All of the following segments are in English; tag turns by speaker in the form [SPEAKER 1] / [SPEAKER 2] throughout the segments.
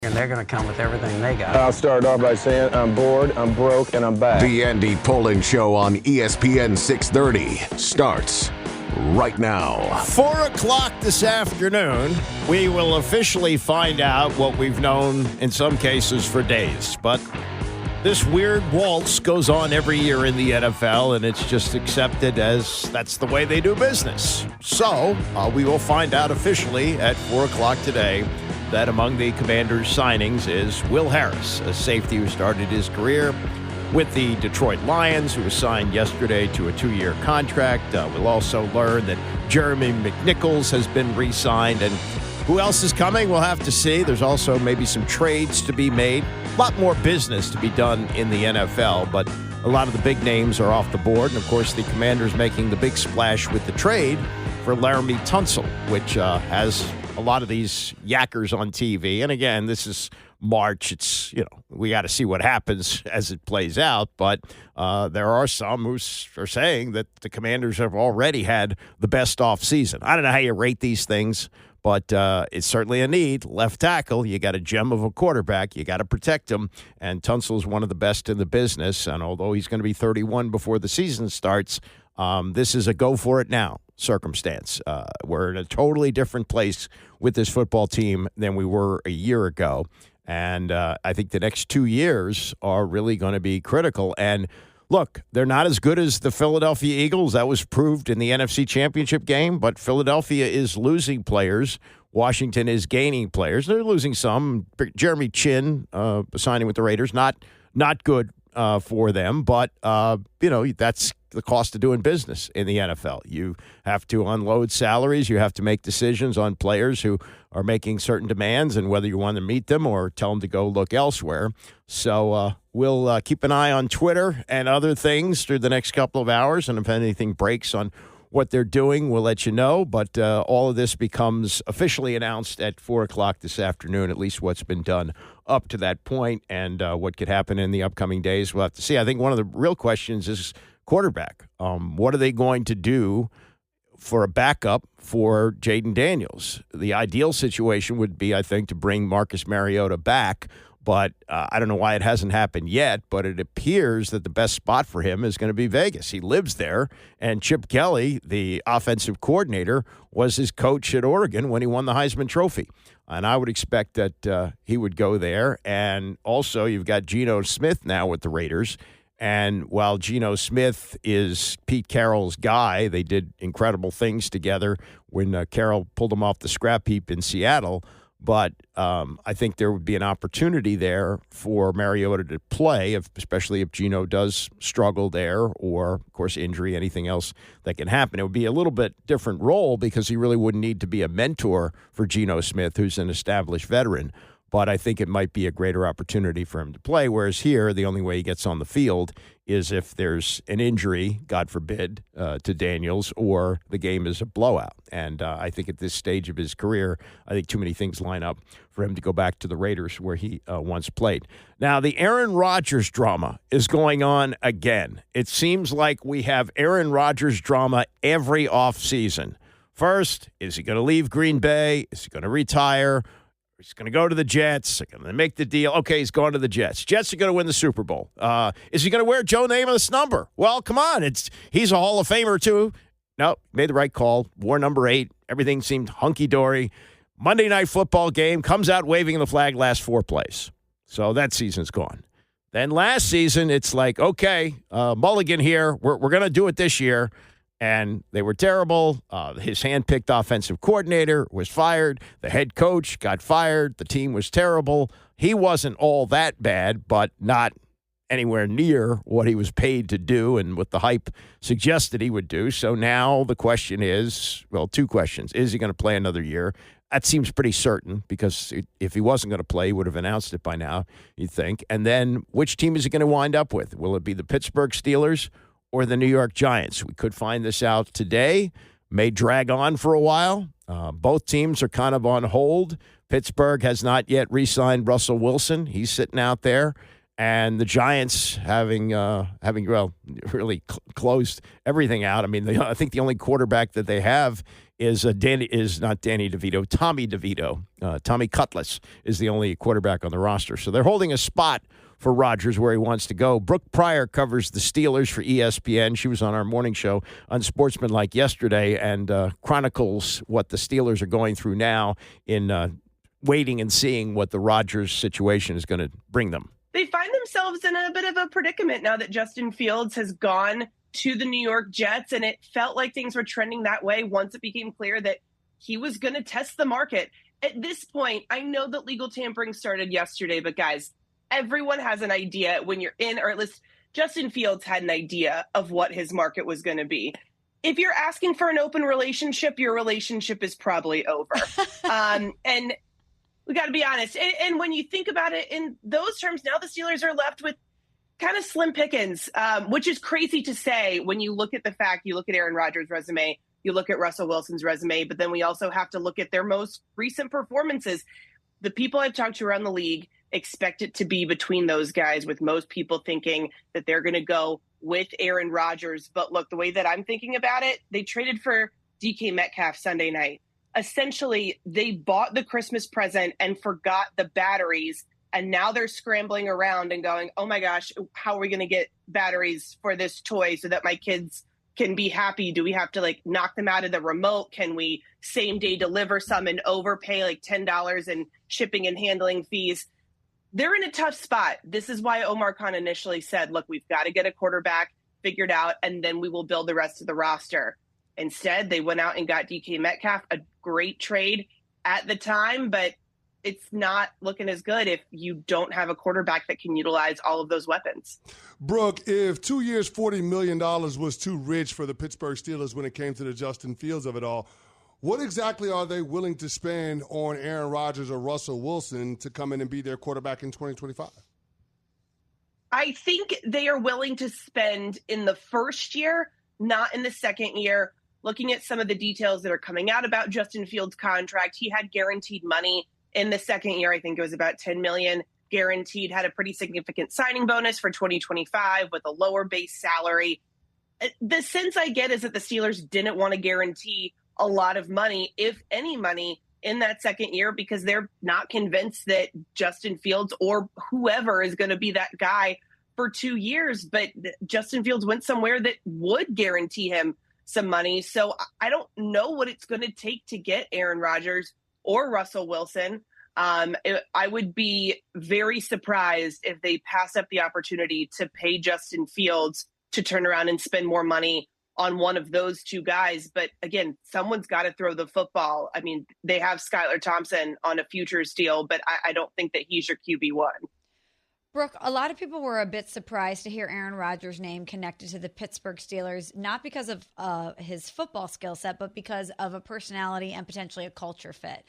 [SPEAKER 1] And they're going to come with everything they got.
[SPEAKER 2] I'll start off by saying I'm bored, I'm broke, and I'm back.
[SPEAKER 3] The Andy Pollin Show on ESPN 630 starts right now.
[SPEAKER 4] 4 o'clock this afternoon, we will officially find out what we've known in some cases for days. But this weird waltz goes on every year in the NFL, and it's just accepted as that's the way they do business. So we will find out officially at 4 o'clock today that among the Commanders' signings is Will Harris, a safety who started his career with the Detroit Lions, who was signed yesterday to a 2-year contract. We'll also learn that Jeremy McNichols has been re-signed. And who else is coming? We'll have to see. There's also maybe some trades to be made. A lot more business to be done in the NFL, but a lot of the big names are off the board. And, of course, the Commanders making the big splash with the trade for Laramie Tunsil, which has a lot of these yackers on TV. And again, this is March. It's, we got to see what happens as it plays out. But there are some who are saying that the Commanders have already had the best offseason. I don't know how you rate these things, but it's certainly a need. Left tackle, you got a gem of a quarterback. You got to protect him. And Tunsil's one of the best in the business. And although he's going to be 31 before the season starts, this is a go-for-it-now circumstance. We're in a totally different place with this football team than we were a year ago. And I think the next 2 years are really going to be critical. And look, they're not as good as the Philadelphia Eagles. That was proved in the NFC Championship game. But Philadelphia is losing players. Washington is gaining players. They're losing some. Jeremy Chin signing with the Raiders, not good for them. But, that's the cost of doing business in the NFL. You have to unload salaries. You have to make decisions on players who are making certain demands and whether you want to meet them or tell them to go look elsewhere. So we'll keep an eye on Twitter and other things through the next couple of hours. And if anything breaks on what they're doing, we'll let you know. But all of this becomes officially announced at 4 o'clock this afternoon, at least what's been done up to that point, and what could happen in the upcoming days. We'll have to see. I think one of the real questions is quarterback. What are they going to do for a backup for Jaden Daniels? The ideal situation would be, I think, to bring Marcus Mariota back. But I don't know why it hasn't happened yet, but it appears that the best spot for him is going to be Vegas. He lives there, and Chip Kelly, the offensive coordinator, was his coach at Oregon when he won the Heisman Trophy. And I would expect that he would go there. And also, you've got Geno Smith now with the Raiders. And while Geno Smith is Pete Carroll's guy, they did incredible things together when Carroll pulled him off the scrap heap in Seattle. But I think there would be an opportunity there for Mariota to play, especially if Geno does struggle there or, of course, injury, anything else that can happen. It would be a little bit different role because he really wouldn't need to be a mentor for Geno Smith, who's an established veteran. But I think it might be a greater opportunity for him to play, whereas here the only way he gets on the field is if there's an injury, God forbid, to Daniels, or the game is a blowout. And I think at this stage of his career, I think too many things line up for him to go back to the Raiders where he once played. Now, the Aaron Rodgers drama is going on again. It seems like we have Aaron Rodgers drama every offseason. First, is he going to leave Green Bay? Is he going to retire? He's going to go to the Jets. They're going to make the deal. Okay, he's going to the Jets. Jets are going to win the Super Bowl. Is he going to wear Joe Namath's number? Well, come on. He's a Hall of Famer, too. No, made the right call. Wore number 8. Everything seemed hunky-dory. Monday Night Football game, comes out waving the flag last 4 plays. So that season's gone. Then last season, it's like, okay, Mulligan here. We're going to do it this year. And they were terrible. His hand-picked offensive coordinator was fired. The head coach got fired. The team was terrible. He wasn't all that bad, but not anywhere near what he was paid to do and what the hype suggested he would do. So now the question is, well, 2 questions. Is he going to play another year? That seems pretty certain because if he wasn't going to play, he would have announced it by now, you'd think. And then which team is he going to wind up with? Will it be the Pittsburgh Steelers or the New York Giants? We could find this out today. May drag on for a while. Both teams are kind of on hold. Pittsburgh has not yet re-signed Russell Wilson. He's sitting out there. And the Giants having really closed everything out. I mean, I think the only quarterback that they have is not Danny DeVito, Tommy DeVito. Tommy Cutlass is the only quarterback on the roster. So they're holding a spot for Rodgers where he wants to go. Brooke Pryor covers the Steelers for ESPN. She was on our morning show Unsportsmanlike yesterday and chronicles what the Steelers are going through now in waiting and seeing what the Rodgers situation is going to bring them.
[SPEAKER 5] They find themselves in a bit of a predicament now that Justin Fields has gone to the New York Jets, and it felt like things were trending that way once it became clear that he was going to test the market. At this point, I know that legal tampering started yesterday, but guys, everyone has an idea when you're in, or at least Justin Fields had an idea of what his market was going to be. If you're asking for an open relationship, your relationship is probably over. And we got to be honest. And when you think about it in those terms, now the Steelers are left with kind of slim pickings, which is crazy to say when you look at the fact, you look at Aaron Rodgers' resume, you look at Russell Wilson's resume, but then we also have to look at their most recent performances. The people I've talked to around the league expect it to be between those guys, with most people thinking that they're going to go with Aaron Rodgers. But look, the way that I'm thinking about it, they traded for DK Metcalf Sunday night. Essentially, they bought the Christmas present and forgot the batteries. And now they're scrambling around and going, oh my gosh, how are we going to get batteries for this toy so that my kids can be happy? Do we have to knock them out of the remote? Can we same day deliver some and overpay $10 in shipping and handling fees? They're in a tough spot. This is why Omar Khan initially said, look, we've got to get a quarterback figured out, and then we will build the rest of the roster. Instead, they went out and got DK Metcalf, a great trade at the time, but it's not looking as good if you don't have a quarterback that can utilize all of those weapons.
[SPEAKER 6] Brooke, if 2 years, $40 million was too rich for the Pittsburgh Steelers when it came to the Justin Fields of it all, what exactly are they willing to spend on Aaron Rodgers or Russell Wilson to come in and be their quarterback in 2025?
[SPEAKER 5] I think they are willing to spend in the first year, not in the second year. Looking at some of the details that are coming out about Justin Fields' contract, he had guaranteed money in the second year. I think it was about $10 million guaranteed, had a pretty significant signing bonus for 2025 with a lower base salary. The sense I get is that the Steelers didn't want to guarantee a lot of money, if any money, in that second year because they're not convinced that Justin Fields or whoever is going to be that guy for 2 years. But Justin Fields went somewhere that would guarantee him some money. So I don't know what it's going to take to get Aaron Rodgers or Russell Wilson. I would be very surprised if they pass up the opportunity to pay Justin Fields to turn around and spend more money on one of those two guys. But again, someone's got to throw the football. I mean, they have Skylar Thompson on a futures deal, but I don't think that he's your QB1.
[SPEAKER 7] Brooke, a lot of people were a bit surprised to hear Aaron Rodgers' name connected to the Pittsburgh Steelers, not because of his football skill set, but because of a personality and potentially a culture fit.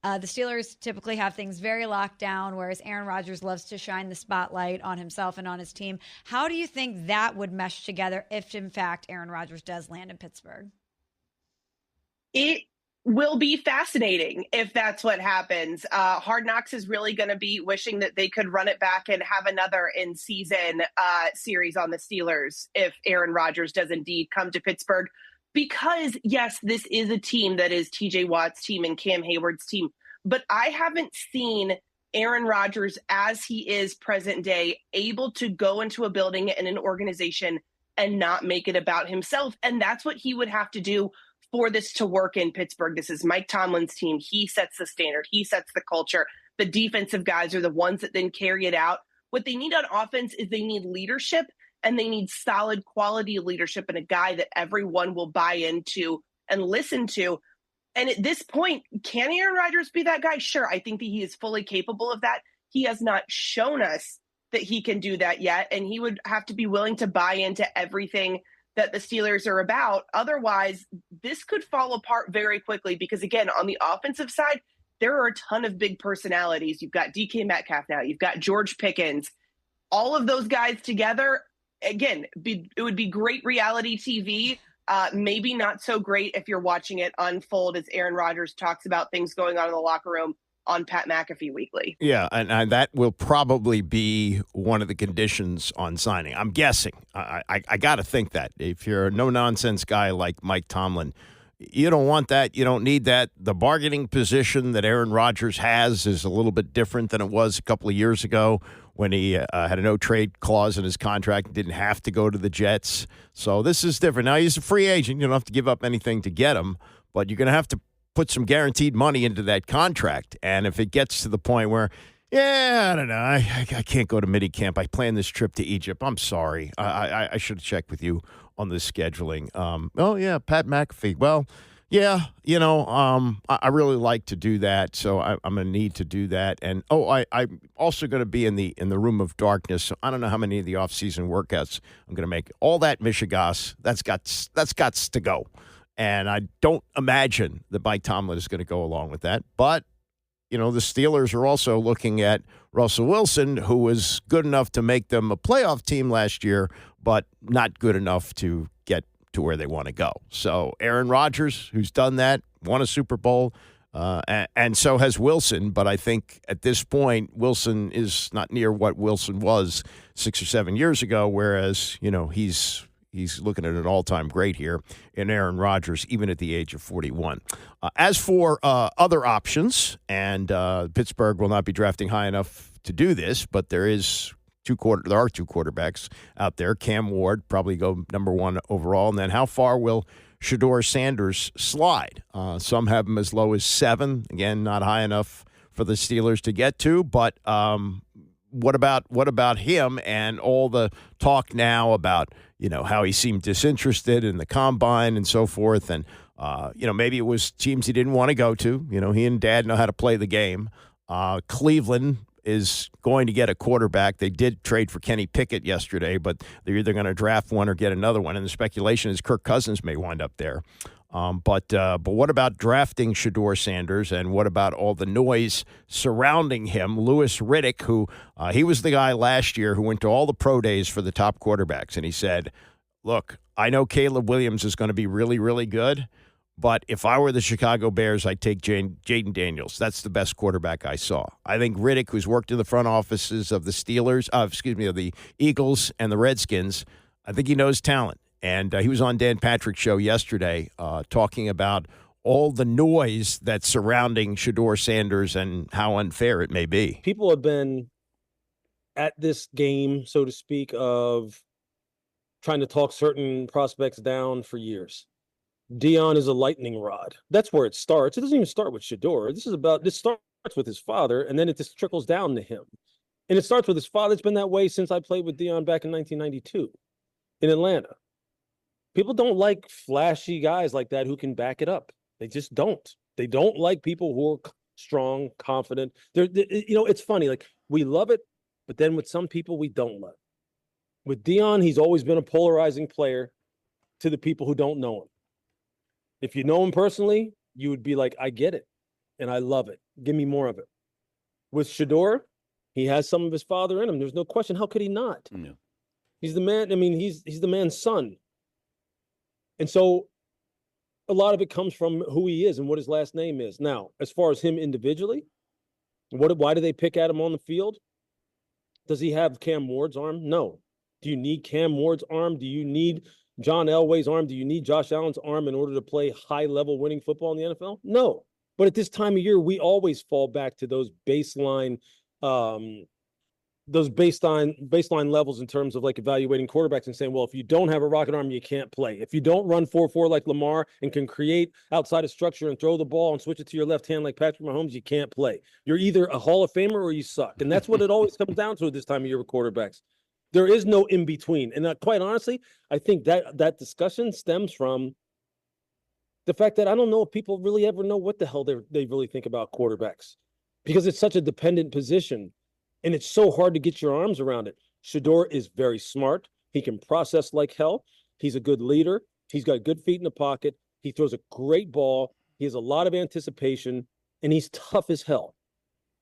[SPEAKER 7] The Steelers typically have things very locked down, whereas Aaron Rodgers loves to shine the spotlight on himself and on his team. How do you think that would mesh together if, in fact, Aaron Rodgers does land in Pittsburgh?
[SPEAKER 5] It will be fascinating if that's what happens. Hard Knocks is really going to be wishing that they could run it back and have another in-season series on the Steelers if Aaron Rodgers does indeed come to Pittsburgh. Because, yes, this is a team that is TJ Watt's team and Cam Hayward's team, but I haven't seen Aaron Rodgers, as he is present day, able to go into a building and an organization and not make it about himself. And that's what he would have to do for this to work in Pittsburgh. This is Mike Tomlin's team. He sets the standard. He sets the culture. The defensive guys are the ones that then carry it out. What they need on offense is they need leadership, and they need solid quality leadership and a guy that everyone will buy into and listen to. And at this point, can Aaron Rodgers be that guy? Sure. I think that he is fully capable of that. He has not shown us that he can do that yet. And he would have to be willing to buy into everything that the Steelers are about. Otherwise, this could fall apart very quickly because, again, on the offensive side, there are a ton of big personalities. You've got DK Metcalf now. You've got George Pickens. All of those guys together, again, it would be great reality TV. Maybe not so great if you're watching it unfold as Aaron Rodgers talks about things going on in the locker room on Pat McAfee weekly.
[SPEAKER 4] Yeah, and that will probably be one of the conditions on signing. I'm guessing. I got to think that. If you're a no-nonsense guy like Mike Tomlin, you don't want that. You don't need that. The bargaining position that Aaron Rodgers has is a little bit different than it was a couple of years ago when he had a no-trade clause in his contract and didn't have to go to the Jets. So this is different. Now, he's a free agent. You don't have to give up anything to get him, but you're going to have to put some guaranteed money into that contract. And if it gets to the point where, I don't know, I can't go to minicamp. I planned this trip to Egypt. I'm sorry. I should have checked with you on the scheduling. Pat McAfee. Well, yeah, I really like to do that, so I'm going to need to do that. And I'm also going to be in the room of darkness. So I don't know how many of the off-season workouts I'm going to make. All that Michigas, that's got to go. And I don't imagine that Mike Tomlin is going to go along with that. But, the Steelers are also looking at Russell Wilson, who was good enough to make them a playoff team last year, but not good enough to get to where they want to go. So Aaron Rodgers, who's done that, won a Super Bowl, and so has Wilson. But I think at this point, Wilson is not near what Wilson was 6 or 7 years ago, whereas, he's looking at an all-time great here in Aaron Rodgers, even at the age of 41. As for other options, and Pittsburgh will not be drafting high enough to do this, but there are two quarterbacks out there. Cam Ward probably go number one overall, and then how far will Shedeur Sanders slide? Some have him as low as 7. Again, not high enough for the Steelers to get to, but what about him and all the talk now about how he seemed disinterested in the combine and so forth, and maybe it was teams he didn't want to go to. He and Dad know how to play the game. Cleveland is going to get a quarterback. They did trade for Kenny Pickett yesterday, but they're either going to draft one or get another one. And the speculation is Kirk Cousins may wind up there. But what about drafting Shedeur Sanders, and what about all the noise surrounding him? Louis Riddick, who he was the guy last year who went to all the pro days for the top quarterbacks, and he said, look, I know Caleb Williams is going to be really, really good, but if I were the Chicago Bears, I'd take Jaden Daniels. That's the best quarterback I saw. I think Riddick, who's worked in the front offices of the of the Eagles and the Redskins, I think he knows talent. And he was on Dan Patrick's show yesterday talking about all the noise that's surrounding Shedeur Sanders and how unfair it may be.
[SPEAKER 8] People have been at this game, so to speak, of trying to talk certain prospects down for years. Dion is a lightning rod. That's where it starts. It doesn't even start with Shedeur. This starts with his father, and then it just trickles down to him. And it starts with his father. It's been that way since I played with Dion back in 1992 in Atlanta. People don't like flashy guys like that who can back it up. They just don't. They don't like people who are strong, confident. It's funny. Like, we love it, but then with some people, we don't love it. With Dion, he's always been a polarizing player to the people who don't know him. If you know him personally, you would be like, I get it, and I love it. Give me more of it. With Shedeur, he has some of his father in him. There's no question. How could he not?
[SPEAKER 9] No.
[SPEAKER 8] He's the man. I mean, he's the man's son. And so a lot of it comes from who he is and what his last name is. Now, as far as him individually, why do they pick at him on the field? Does he have Cam Ward's arm? No. Do you need Cam Ward's arm? Do you need John Elway's arm? Do you need Josh Allen's arm in order to play high-level winning football in the NFL? No. But at this time of year, we always fall back to those baseline levels in terms of like evaluating quarterbacks and saying, well, if you don't have a rocket arm, you can't play. If you don't run 4-4 like Lamar and can create outside of structure and throw the ball and switch it to your left hand like Patrick Mahomes, you can't play. You're either a Hall of Famer or you suck. And that's what it always comes down to at this time of year with quarterbacks. There is no in between. And quite honestly, I think that discussion stems from the fact that I don't know if people really ever know what the hell they really think about quarterbacks, because it's such a dependent position and it's so hard to get your arms around it. Shedeur is very smart. He can process like hell. He's a good leader. He's got good feet in the pocket. He throws a great ball. He has a lot of anticipation, and he's tough as hell.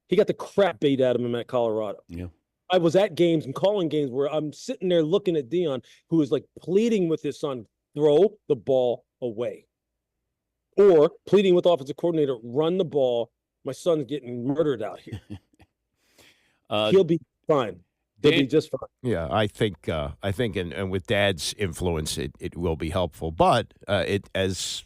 [SPEAKER 8] He got the crap beat out of him at Colorado.
[SPEAKER 9] Yeah.
[SPEAKER 8] I was at games and calling games where I'm sitting there looking at Dion, who is like pleading with his son, throw the ball away. Or pleading with offensive coordinator, run the ball, My son's getting murdered out here. He'll be fine. He'll be just fine.
[SPEAKER 4] Yeah, I think, and with Dad's influence, it will be helpful. But it, as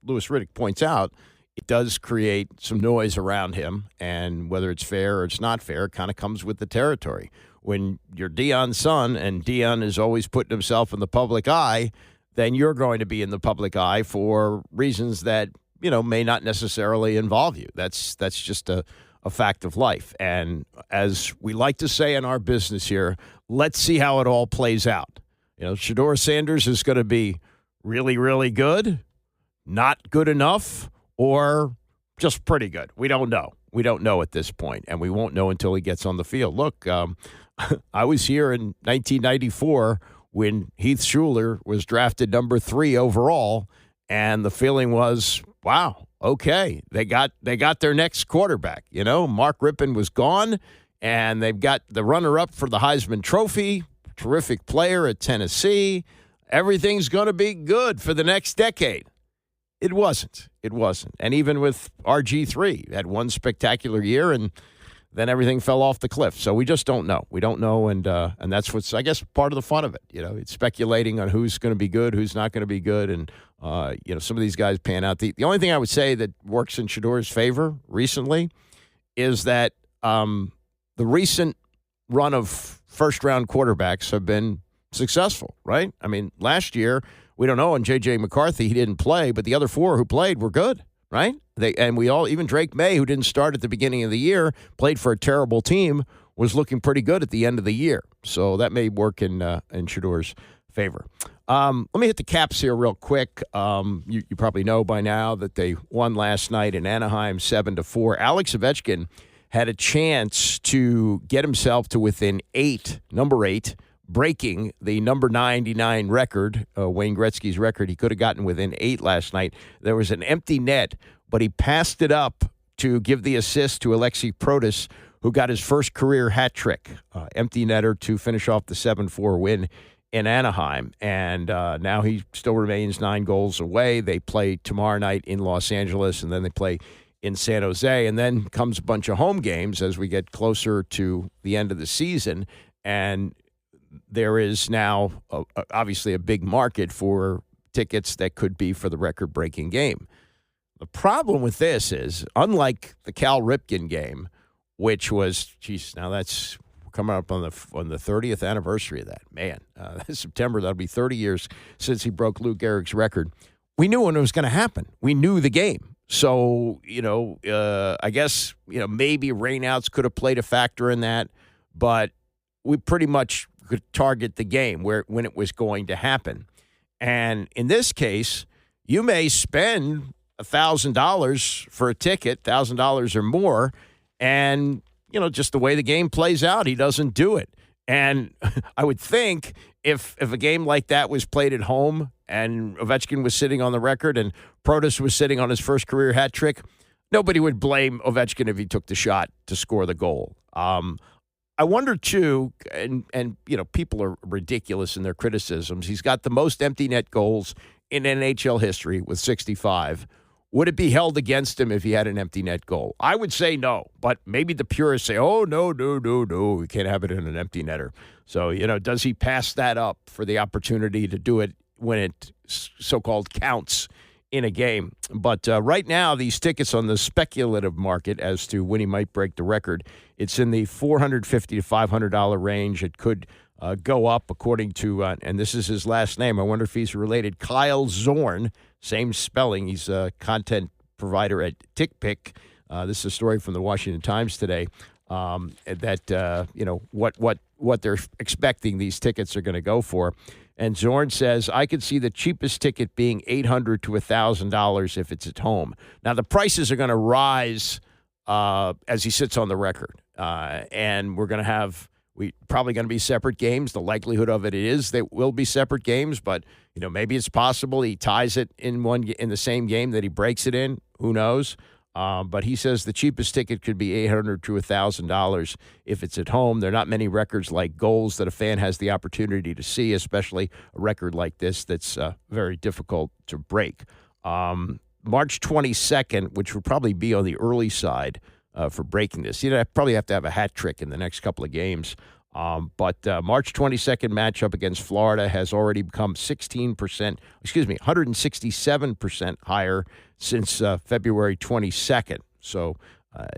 [SPEAKER 4] Louis Riddick points out, it does create some noise around him, and whether it's fair or it's not fair, it kind of comes with the territory. When you're Deion's son, and Deion is always putting himself in the public eye, then you're going to be in the public eye for reasons that may not necessarily involve you. That's just a fact of life. And as we like to say in our business here, let's see how it all plays out. Shedeur Sanders is going to be really, really good, not good enough, or just pretty good. We don't know. We don't know at this point, and we won't know until he gets on the field. Look, I was here in 1994 when Heath Schuler was drafted number 3 overall, and the feeling was, wow, okay, they got their next quarterback. Mark Rippon was gone, and they've got the runner-up for the Heisman Trophy, terrific player at Tennessee. Everything's going to be good for the next decade. It wasn't. And even with RG3, had one spectacular year, and then everything fell off the cliff. So we just don't know. We don't know, and that's what's, I guess, part of the fun of it. It's speculating on who's going to be good, who's not going to be good, and some of these guys pan out. The only thing I would say that works in Shedeur's favor recently is that the recent run of first-round quarterbacks have been successful, right? I mean, last year, we don't know, and J.J. McCarthy, he didn't play, but the other 4 who played were good, right? Even Drake May, who didn't start at the beginning of the year, played for a terrible team, was looking pretty good at the end of the year. So that may work in Shedeur's favor. Let me hit the Caps here real quick. You probably know by now that they won last night in Anaheim 7-4. Alex Ovechkin had a chance to get himself to within 8, number 8, breaking the number 99 record, Wayne Gretzky's record. He could have gotten within 8 last night. There was an empty net, but he passed it up to give the assist to Alexei Protas, who got his first career hat trick, empty netter to finish off the 7-4 win in Anaheim. And now he still remains 9 goals away. They play tomorrow night in Los Angeles, and then they play in San Jose. And then comes a bunch of home games as we get closer to the end of the season. And there is now obviously a big market for tickets that could be for the record-breaking game. The problem with this is, unlike the Cal Ripken game, which was, now that's coming up on the 30th anniversary of that. Man, September, that'll be 30 years since he broke Lou Gehrig's record. We knew when it was going to happen. We knew the game. So, I guess, maybe rainouts could have played a factor in that, but we pretty much could target the game when it was going to happen. And in this case, you may spend $1,000 for a ticket, $1,000 or more, and, just the way the game plays out, he doesn't do it. And I would think if a game like that was played at home and Ovechkin was sitting on the record and Protas was sitting on his first career hat trick, nobody would blame Ovechkin if he took the shot to score the goal. I wonder, too, and people are ridiculous in their criticisms. He's got the most empty net goals in NHL history with 65. Would it be held against him if he had an empty net goal? I would say no, but maybe the purists say, oh, no, we can't have it in an empty netter. So, does he pass that up for the opportunity to do it when it so-called counts in a game? But right now, these tickets on the speculative market as to when he might break the record, it's in the $450 to $500 range. It could go up according to, and this is his last name. I wonder if he's related. Kyle Zorn, same spelling. He's a content provider at TickPick. This is a story from the Washington Times today that, what they're expecting these tickets are going to go for. And Zorn says, I could see the cheapest ticket being $800 to $1,000 if it's at home. Now, the prices are going to rise as he sits on the record. And we're going to probably going to be separate games. The likelihood of it is they will be separate games, but, maybe it's possible he ties it in the same game that he breaks it in. Who knows? But he says the cheapest ticket could be $800 to $1,000 if it's at home. There are not many records like goals that a fan has the opportunity to see, especially a record like this that's very difficult to break. March 22nd, which would probably be on the early side for breaking this. You'd probably have to have a hat trick in the next couple of games. But March 22nd matchup against Florida has already become 167% higher since February 22nd. So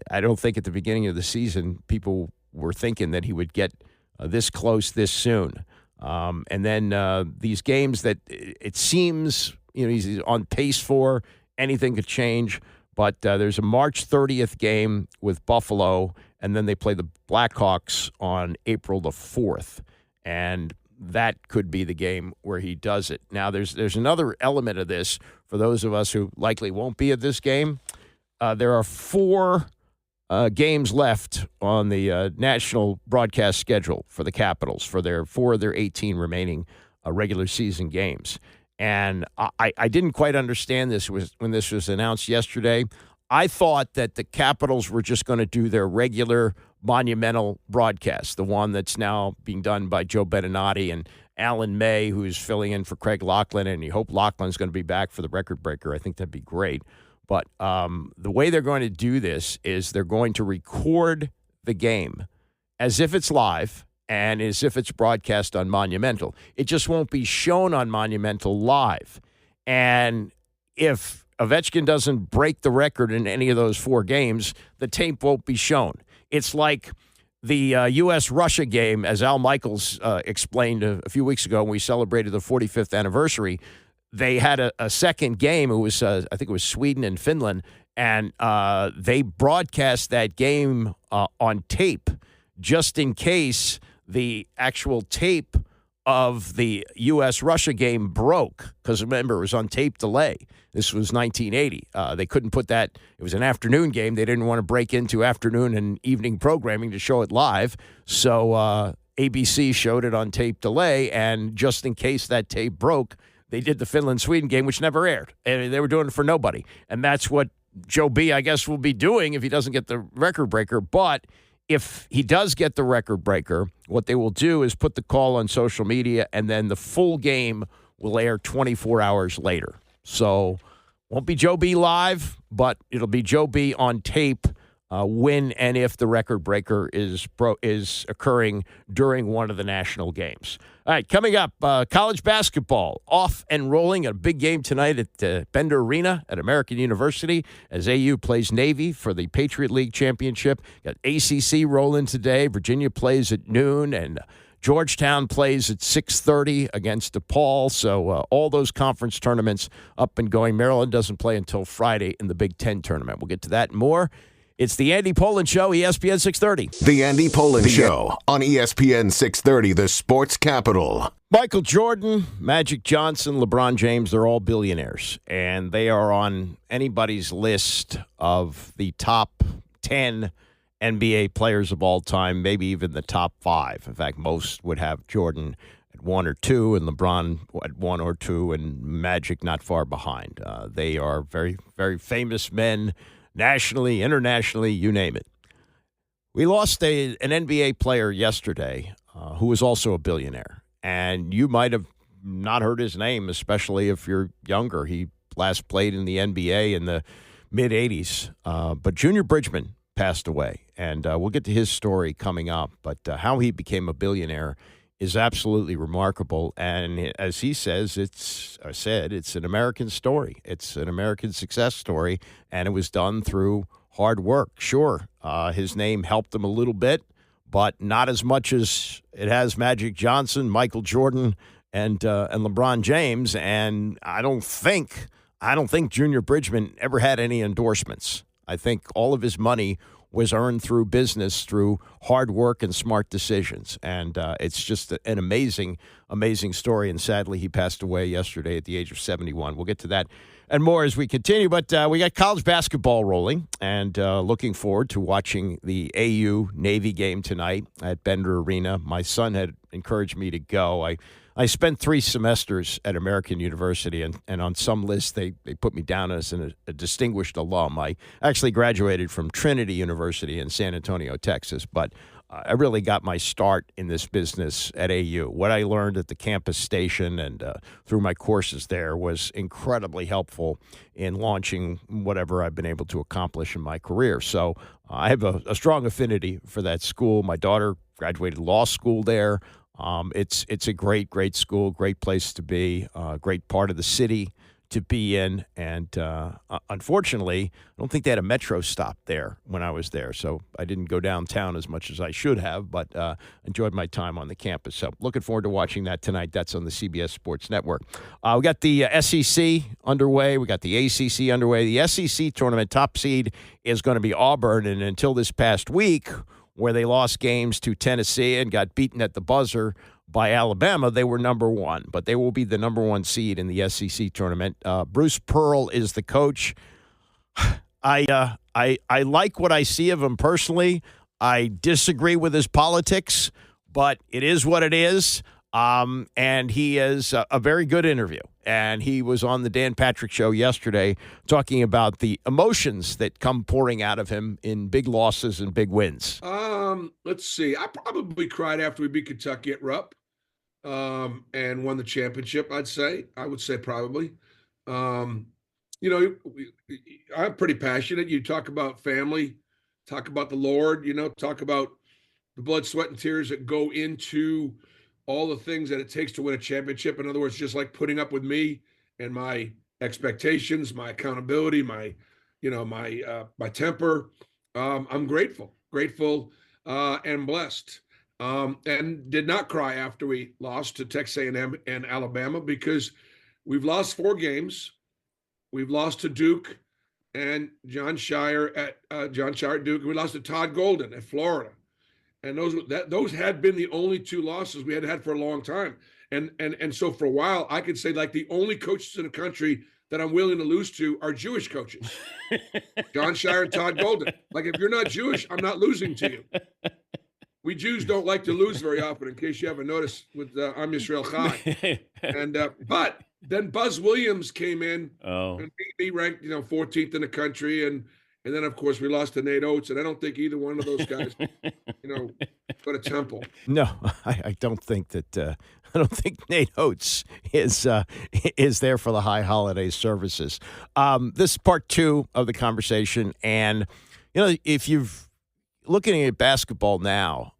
[SPEAKER 4] I don't think at the beginning of the season people were thinking that he would get this close this soon. And then these games that it seems he's on pace for, anything could change. But there's a March 30th game with Buffalo, and then they play the Blackhawks on April the 4th. And that could be the game where he does it. Now, there's another element of this for those of us who likely won't be at this game. There are 4 games left on the national broadcast schedule for the Capitals for their 4 of their 18 remaining regular season games. And I didn't quite understand this when this was announced yesterday. I thought that the Capitals were just going to do their regular monumental broadcast, the one that's now being done by Joe Beninati and Alan May, who's filling in for Craig Laughlin, and you hope Laughlin's going to be back for the record breaker. I think that'd be great. But the way they're going to do this is they're going to record the game as if it's live and as if it's broadcast on Monumental. It just won't be shown on Monumental live. And if Ovechkin doesn't break the record in any of those 4 games, the tape won't be shown. It's like the U.S.-Russia game, as Al Michaels explained a few weeks ago when we celebrated the 45th anniversary. They had a second game. It was, I think it was Sweden and Finland, and they broadcast that game on tape just in case the actual tape of the U.S.-Russia game broke, because remember, it was on tape delay. This was 1980. They couldn't put that. It was an afternoon game. They didn't want to break into afternoon and evening programming to show it live. So ABC showed it on tape delay, and just in case that tape broke, they did the Finland-Sweden game, which never aired. And they were doing it for nobody. And that's what Joe B., I guess, will be doing if he doesn't get the record breaker. But if he does get the record breaker, what they will do is put the call on social media, and then the full game will air 24 hours later. So won't be Joe B. live, but it'll be Joe B. on tape when and if the record breaker is occurring during one of the national games. All right, coming up, college basketball off and rolling. A big game tonight at Bender Arena at American University as AU plays Navy for the Patriot League Championship. Got ACC rolling today. Virginia plays at noon, and Georgetown plays at 6:30 against DePaul. So all those conference tournaments up and going. Maryland doesn't play until Friday in the Big Ten tournament. We'll get to that and more. It's the Andy Pollin Show, ESPN 630.
[SPEAKER 3] The Andy Pollin Show on ESPN 630, the sports capital.
[SPEAKER 4] Michael Jordan, Magic Johnson, LeBron James, they're all billionaires. And they are on anybody's list of the top 10 NBA players of all time, maybe even the top 5. In fact, most would have Jordan at 1 or 2 and LeBron at 1 or 2 and Magic not far behind. They are very, very famous men. Nationally, internationally, you name it. We lost an NBA player yesterday who was also a billionaire. And you might have not heard his name, especially if you're younger. He last played in the NBA in the mid-'80s. But Junior Bridgman passed away. And we'll get to his story coming up. But how he became a billionaire is absolutely remarkable. And as he says, it's an American story. It's an American success story, and it was done through hard work. Sure, his name helped him a little bit, but not as much as it has Magic Johnson, Michael Jordan, and LeBron James. And I don't think Junior Bridgman ever had any endorsements. I think all of his money was earned through business, through hard work and smart decisions. And it's just an amazing, amazing story. And sadly, he passed away yesterday at the age of 71. We'll get to that and more as we continue. But we got college basketball rolling, and looking forward to watching the AU Navy game tonight at Bender Arena. My son had encouraged me to go. I spent 3 semesters at American University, and on some lists they put me down as a distinguished alum. I actually graduated from Trinity University in San Antonio, Texas, but I really got my start in this business at AU. What I learned at the campus station and through my courses there was incredibly helpful in launching whatever I've been able to accomplish in my career. So I have a strong affinity for that school. My daughter graduated law school there. It's a great school, great place to be, great part of the city to be in. And unfortunately, I don't think they had a metro stop there when I was there. So I didn't go downtown as much as I should have, but enjoyed my time on the campus. So looking forward to watching that tonight. That's on the CBS Sports Network. We got the SEC underway. We got the ACC underway. The SEC tournament top seed is going to be Auburn. And until this past week, where they lost games to Tennessee and got beaten at the buzzer by Alabama, they were number one. But they will be the number one seed in the SEC tournament. Bruce Pearl is the coach. I like what I see of him personally. I disagree with his politics, but it is what it is. And he is a very good interview. And he was on the Dan Patrick Show yesterday talking about the emotions that come pouring out of him in big losses and big wins.
[SPEAKER 9] Let's see. I probably cried after we beat Kentucky at Rupp and won the championship, I would say probably. I'm pretty passionate. You talk about family, talk about the Lord, talk about the blood, sweat, and tears that go into all the things that it takes to win a championship. In other words, just like putting up with me and my expectations, my accountability, my temper. I'm grateful and blessed. And did not cry after we lost to Texas A&M and Alabama, because we've lost 4 games. We've lost to Duke and John Shire at Duke. We lost to Todd Golden at Florida. And those had been the only 2 losses we had for a long time. And so for a while, I could say like the only coaches in the country that I'm willing to lose to are Jewish coaches. John Shire and Todd Golden. Like, if you're not Jewish, I'm not losing to you. We Jews don't like to lose very often, in case you haven't noticed with Am Yisrael Chai. And but then Buzz Williams came in and he ranked 14th in the country, and then of course we lost to Nate Oates, and I don't think either one of those guys go to Temple.
[SPEAKER 4] No, I don't think that. I don't think Nate Oates is there for the high holiday services. This is part 2 of the conversation, and if you've looking at basketball now,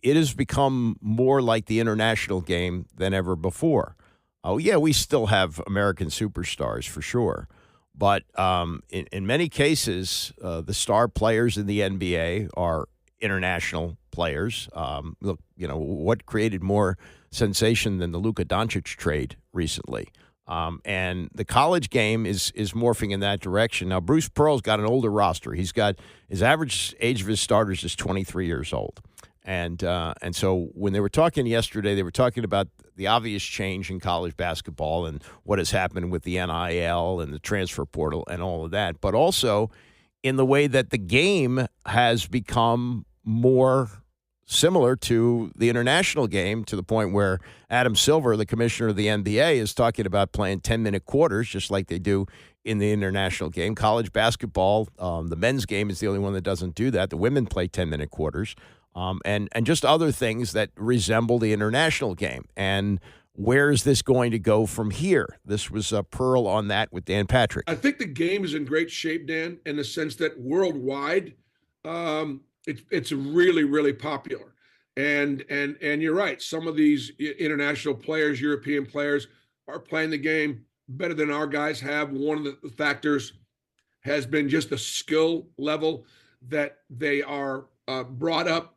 [SPEAKER 4] it has become more like the international game than ever before. Oh yeah, we still have American superstars for sure, but in many cases, the star players in the NBA are international players. Look, what created more sensation than the Luka Doncic trade recently? And the college game is morphing in that direction. Now, Bruce Pearl's got an older roster. He's got his average age of his starters is 23 years old. And so when they were talking yesterday, they were talking about the obvious change in college basketball and what has happened with the NIL and the transfer portal and all of that, but also in the way that the game has become more similar to the international game, to the point where Adam Silver, the commissioner of the NBA, is talking about playing 10-minute quarters, just like they do in the international game. College basketball, the men's game is the only one that doesn't do that. The women play 10-minute quarters, and just other things that resemble the international game. And where is this going to go from here? This was Pearl on that with Dan Patrick.
[SPEAKER 9] I think the game is in great shape, Dan, in the sense that worldwide, it's really, really popular. And you're right. Some of these international players, European players, are playing the game better than our guys have. One of the factors has been just the skill level that they are brought up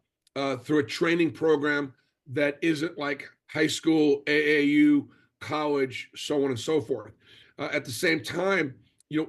[SPEAKER 9] through a training program that isn't like high school, AAU, college, so on and so forth. At the same time,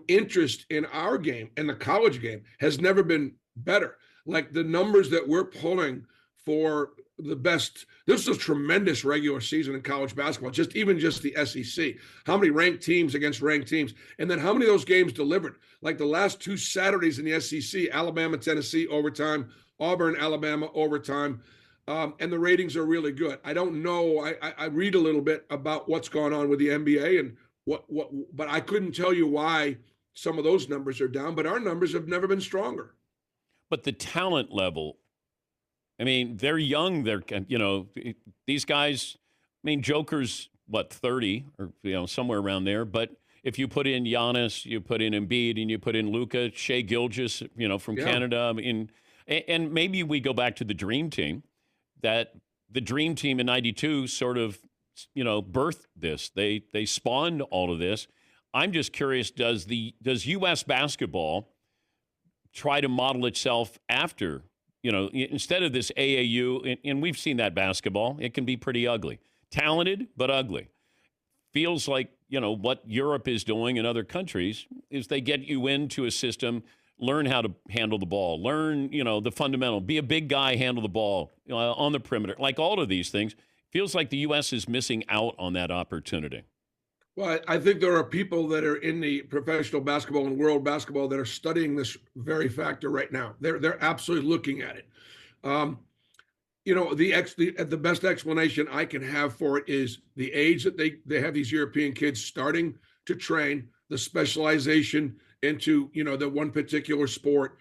[SPEAKER 9] interest in our game and the college game has never been better. Like the numbers that we're pulling for the best, this is a tremendous regular season in college basketball, just the SEC. How many ranked teams against ranked teams? And then how many of those games delivered? Like the last 2 Saturdays in the SEC, Alabama, Tennessee, overtime, Auburn, Alabama, overtime. And the ratings are really good. I don't know. I read a little bit about what's going on with the NBA and but I couldn't tell you why some of those numbers are down, but our numbers have never been stronger.
[SPEAKER 10] But the talent level I mean, they're young. They're, these guys, I mean, Joker's, 30 or, somewhere around there. But if you put in Giannis, you put in Embiid, and you put in Luka, Shea Gilgeous, from Canada. I mean, and maybe we go back to the Dream Team, that the Dream Team in '92 sort of, birthed this. They spawned all of this. I'm just curious, does U.S. basketball try to model itself after, instead of this AAU, and we've seen that basketball, it can be pretty ugly. Talented, but ugly. Feels like, what Europe is doing in other countries is they get you into a system, learn how to handle the ball, learn, the fundamental, be a big guy, handle the ball on the perimeter. Like all of these things, feels like the U.S. is missing out on that opportunity.
[SPEAKER 9] Well, I think there are people that are in the professional basketball and world basketball that are studying this very factor right now. They're absolutely looking at it. The best explanation I can have for it is the age that they have these European kids starting to train, the specialization into, the one particular sport.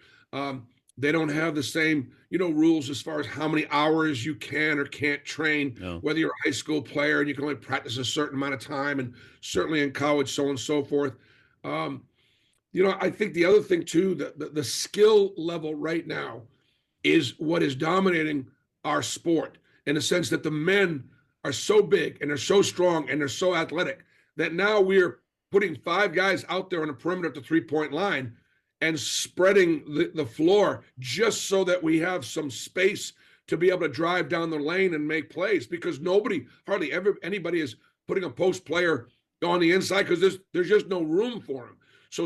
[SPEAKER 9] They don't have the same, rules as far as how many hours you can or can't train, whether you're a high school player and you can only practice a certain amount of time, and certainly in college, so on and so forth. I think the other thing too, the skill level right now is what is dominating our sport, in the sense that the men are so big and they're so strong and they're so athletic that now we're putting 5 guys out there on the perimeter at the 3-point line and spreading the floor just so that we have some space to be able to drive down the lane and make plays, because hardly ever anybody is putting a post player on the inside because there's just no room for him. So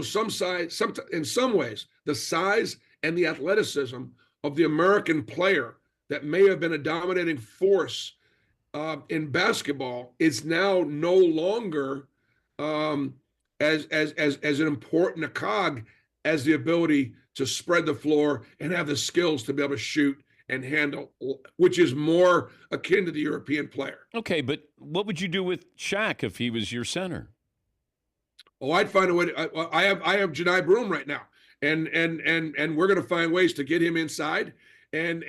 [SPEAKER 9] in some ways, the size and the athleticism of the American player that may have been a dominating force in basketball is now no longer as an important a cog as the ability to spread the floor and have the skills to be able to shoot and handle, which is more akin to the European player.
[SPEAKER 10] Okay, but what would you do with Shaq if he was your center?
[SPEAKER 9] Oh, I'd find a way. I have Janai Broom right now, and we're going to find ways to get him inside and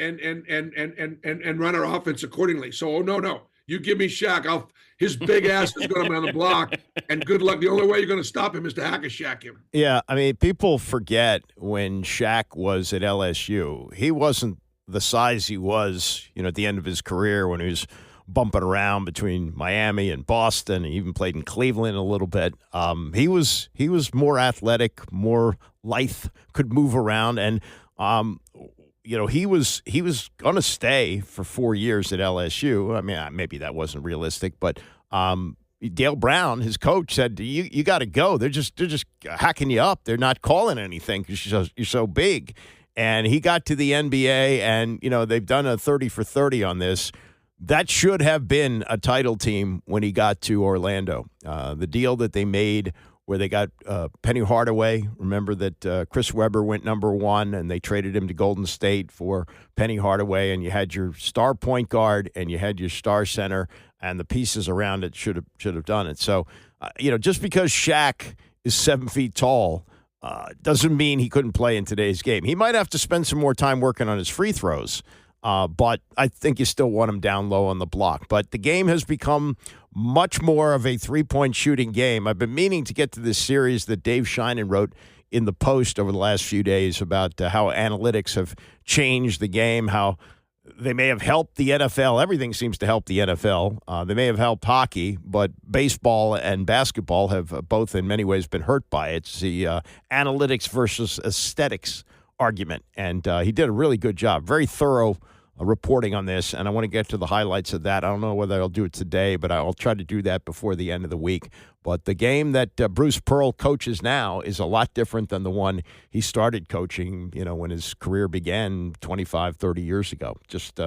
[SPEAKER 9] run our offense accordingly. So, no. You give me Shaq, his big ass is going to be on the block, and good luck. The only way you're going to stop him is to hack-a-Shaq him.
[SPEAKER 4] Yeah, I mean, people forget when Shaq was at LSU, he wasn't the size he was, at the end of his career when he was bumping around between Miami and Boston. He even played in Cleveland a little bit. He was more athletic, more lithe, could move around, and he was going to stay for 4 years at LSU. I mean, maybe that wasn't realistic, but Dale Brown, his coach, said, "You got to go. They're just hacking you up. They're not calling anything because you're so big." And he got to the NBA, and they've done a 30 for 30 on this. That should have been a title team when he got to Orlando. The deal that they made, where they got Penny Hardaway. Remember that Chris Webber went number 1, and they traded him to Golden State for Penny Hardaway, and you had your star point guard and you had your star center, and the pieces around it should have done it. So, just because Shaq is 7 feet tall doesn't mean he couldn't play in today's game. He might have to spend some more time working on his free throws, but I think you still want him down low on the block. But the game has become much more of a three-point shooting game. I've been meaning to get to this series that Dave Sheinin wrote in the Post over the last few days about how analytics have changed the game, how they may have helped the NFL. Everything seems to help the NFL. They may have helped hockey, but baseball and basketball have both in many ways been hurt by it. It's the analytics versus aesthetics argument, and he did a really good job. Very thorough reporting on this, and I want to get to the highlights of that. I don't know whether I'll do it today, but I'll try to do that before the end of the week. But the game that Bruce Pearl coaches now is a lot different than the one he started coaching, when his career began 25, 30 years ago. Just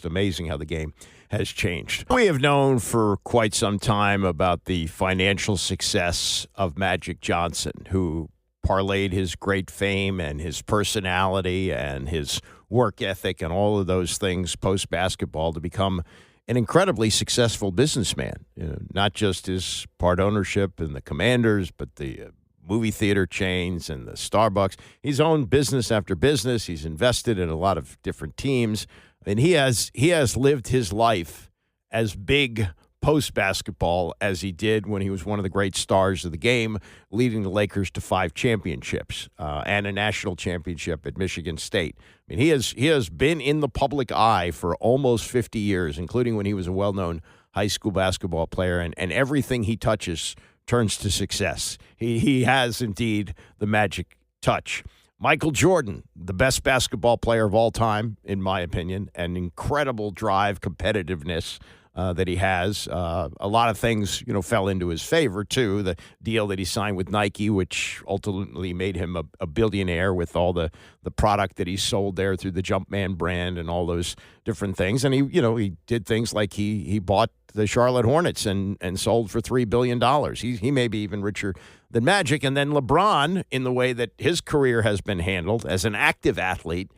[SPEAKER 4] amazing how the game has changed. We have known for quite some time about the financial success of Magic Johnson, who parlayed his great fame and his personality and his work ethic and all of those things post-basketball to become an incredibly successful businessman. Not just his part ownership in the Commanders, but the movie theater chains and the Starbucks. He's owned business after business. He's invested in a lot of different teams. And he has lived his life as big post-basketball as he did when he was one of the great stars of the game, leading the Lakers to 5 championships and a national championship at Michigan State. I mean, he has been in the public eye for almost 50 years, including when he was a well-known high school basketball player, and everything he touches turns to success. He has indeed the magic touch. Michael Jordan, the best basketball player of all time, in my opinion, an incredible drive, competitiveness that he has. A lot of things, fell into his favor, too. The deal that he signed with Nike, which ultimately made him a billionaire with all the product that he sold there through the Jumpman brand and all those different things. And he did things like he bought the Charlotte Hornets and sold for $3 billion. He may be even richer than Magic. And then LeBron, in the way that his career has been handled as an active athlete,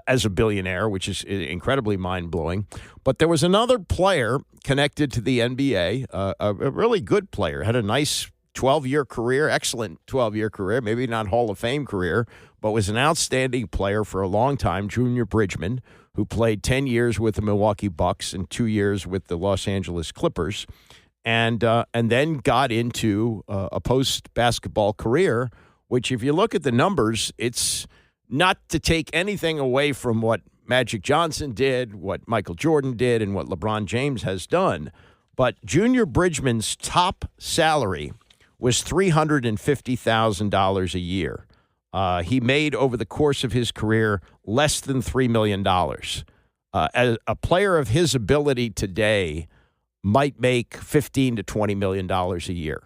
[SPEAKER 4] as a billionaire, which is incredibly mind-blowing. But there was another player connected to the NBA, a really good player, had a nice 12-year career, excellent 12-year career, maybe not Hall of Fame career, but was an outstanding player for a long time, Junior Bridgman, who played 10 years with the Milwaukee Bucks and 2 years with the Los Angeles Clippers, and then got into a post-basketball career, which if you look at the numbers, it's not to take anything away from what Magic Johnson did, what Michael Jordan did, and what LeBron James has done. But Junior Bridgman's top salary was $350,000 a year. He made, over the course of his career, less than $3 million. As a player of his ability today might make $15 to $20 million a year.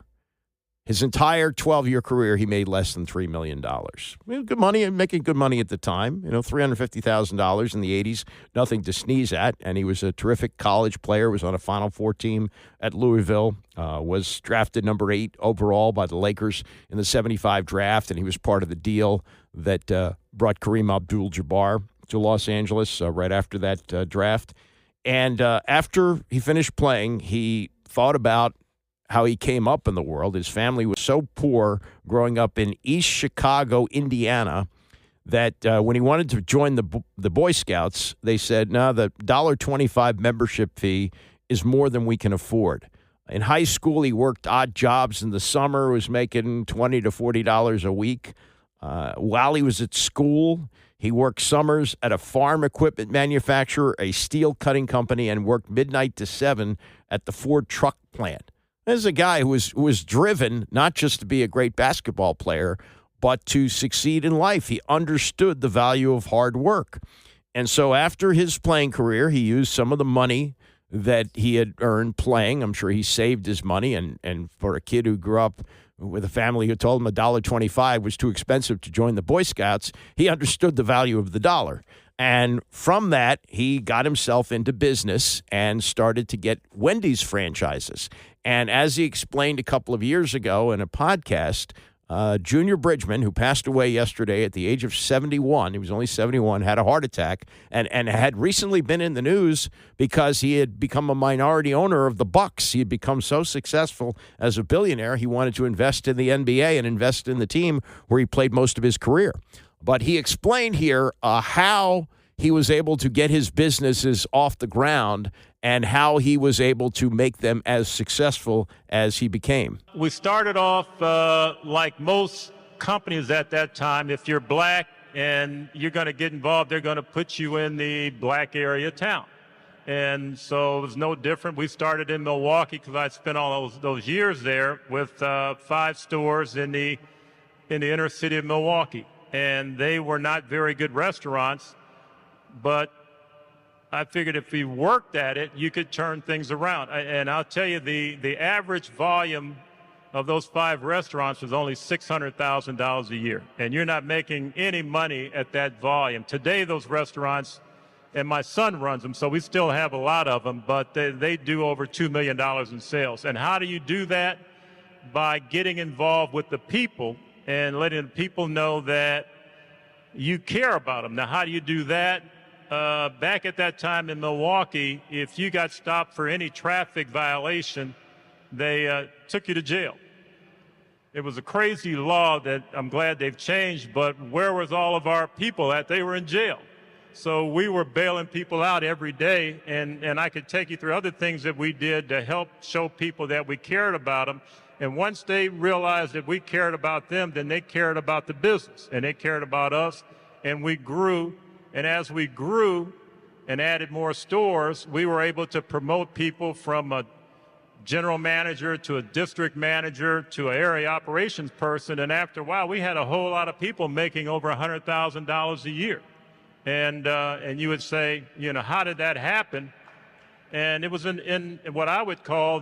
[SPEAKER 4] His entire 12-year career, he made less than $3 million. Good money, making good money at the time. $350,000 in the 80s, nothing to sneeze at. And he was a terrific college player, was on a Final Four team at Louisville, was drafted number 8 overall by the Lakers in the 75 draft, and he was part of the deal that brought Kareem Abdul-Jabbar to Los Angeles right after that draft. And after he finished playing, he thought about how he came up in the world. His family was so poor growing up in East Chicago, Indiana, that when he wanted to join the Boy Scouts, they said, no, the $1.25 membership fee is more than we can afford. In high school, he worked odd jobs in the summer, was making $20 to $40 a week. While he was at school, he worked summers at a farm equipment manufacturer, a steel cutting company, and worked midnight to 7 at the Ford truck plant. This is a guy who was driven not just to be a great basketball player, but to succeed in life. He understood the value of hard work. And so after his playing career, he used some of the money that he had earned playing. I'm sure he saved his money. And for a kid who grew up with a family who told him $1.25 was too expensive to join the Boy Scouts, he understood the value of the dollar. And from that, he got himself into business and started to get Wendy's franchises. And as he explained a couple of years ago in a podcast, Junior Bridgman, who passed away yesterday at the age of 71, he was only 71, had a heart attack, and had recently been in the news because he had become a minority owner of the Bucks. He had become so successful as a billionaire, he wanted to invest in the NBA and invest in the team where he played most of his career. But he explained here how he was able to get his businesses off the ground and how he was able to make them as successful as he became.
[SPEAKER 11] We started off like most companies at that time. If you're black and you're going to get involved, they're going to put you in the black area town. And so it was no different. We started in Milwaukee because I spent all those years there with 5 stores in the inner city of Milwaukee. And they were not very good restaurants, but I figured if we worked at it, you could turn things around. And I'll tell you, the average volume of those 5 restaurants was only $600,000 a year. And you're not making any money at that volume. Today, those restaurants, and my son runs them, so we still have a lot of them, but they do over $2 million in sales. And how do you do that? By getting involved with the people and letting the people know that you care about them. Now, how do you do that? Back at that time in Milwaukee, if you got stopped for any traffic violation, they took you to jail. It was a crazy law that I'm glad they've changed, but where was all of our people at? They were in jail. So we were bailing people out every day, and I could take you through other things that we did to help show people that we cared about them. And once they realized that we cared about them, then they cared about the business, and they cared about us, and we grew. And as we grew and added more stores, we were able to promote people from a general manager to a district manager to an area operations person. And after a while, we had a whole lot of people making over $100,000 a year. And you would say, how did that happen? And it was in what I would call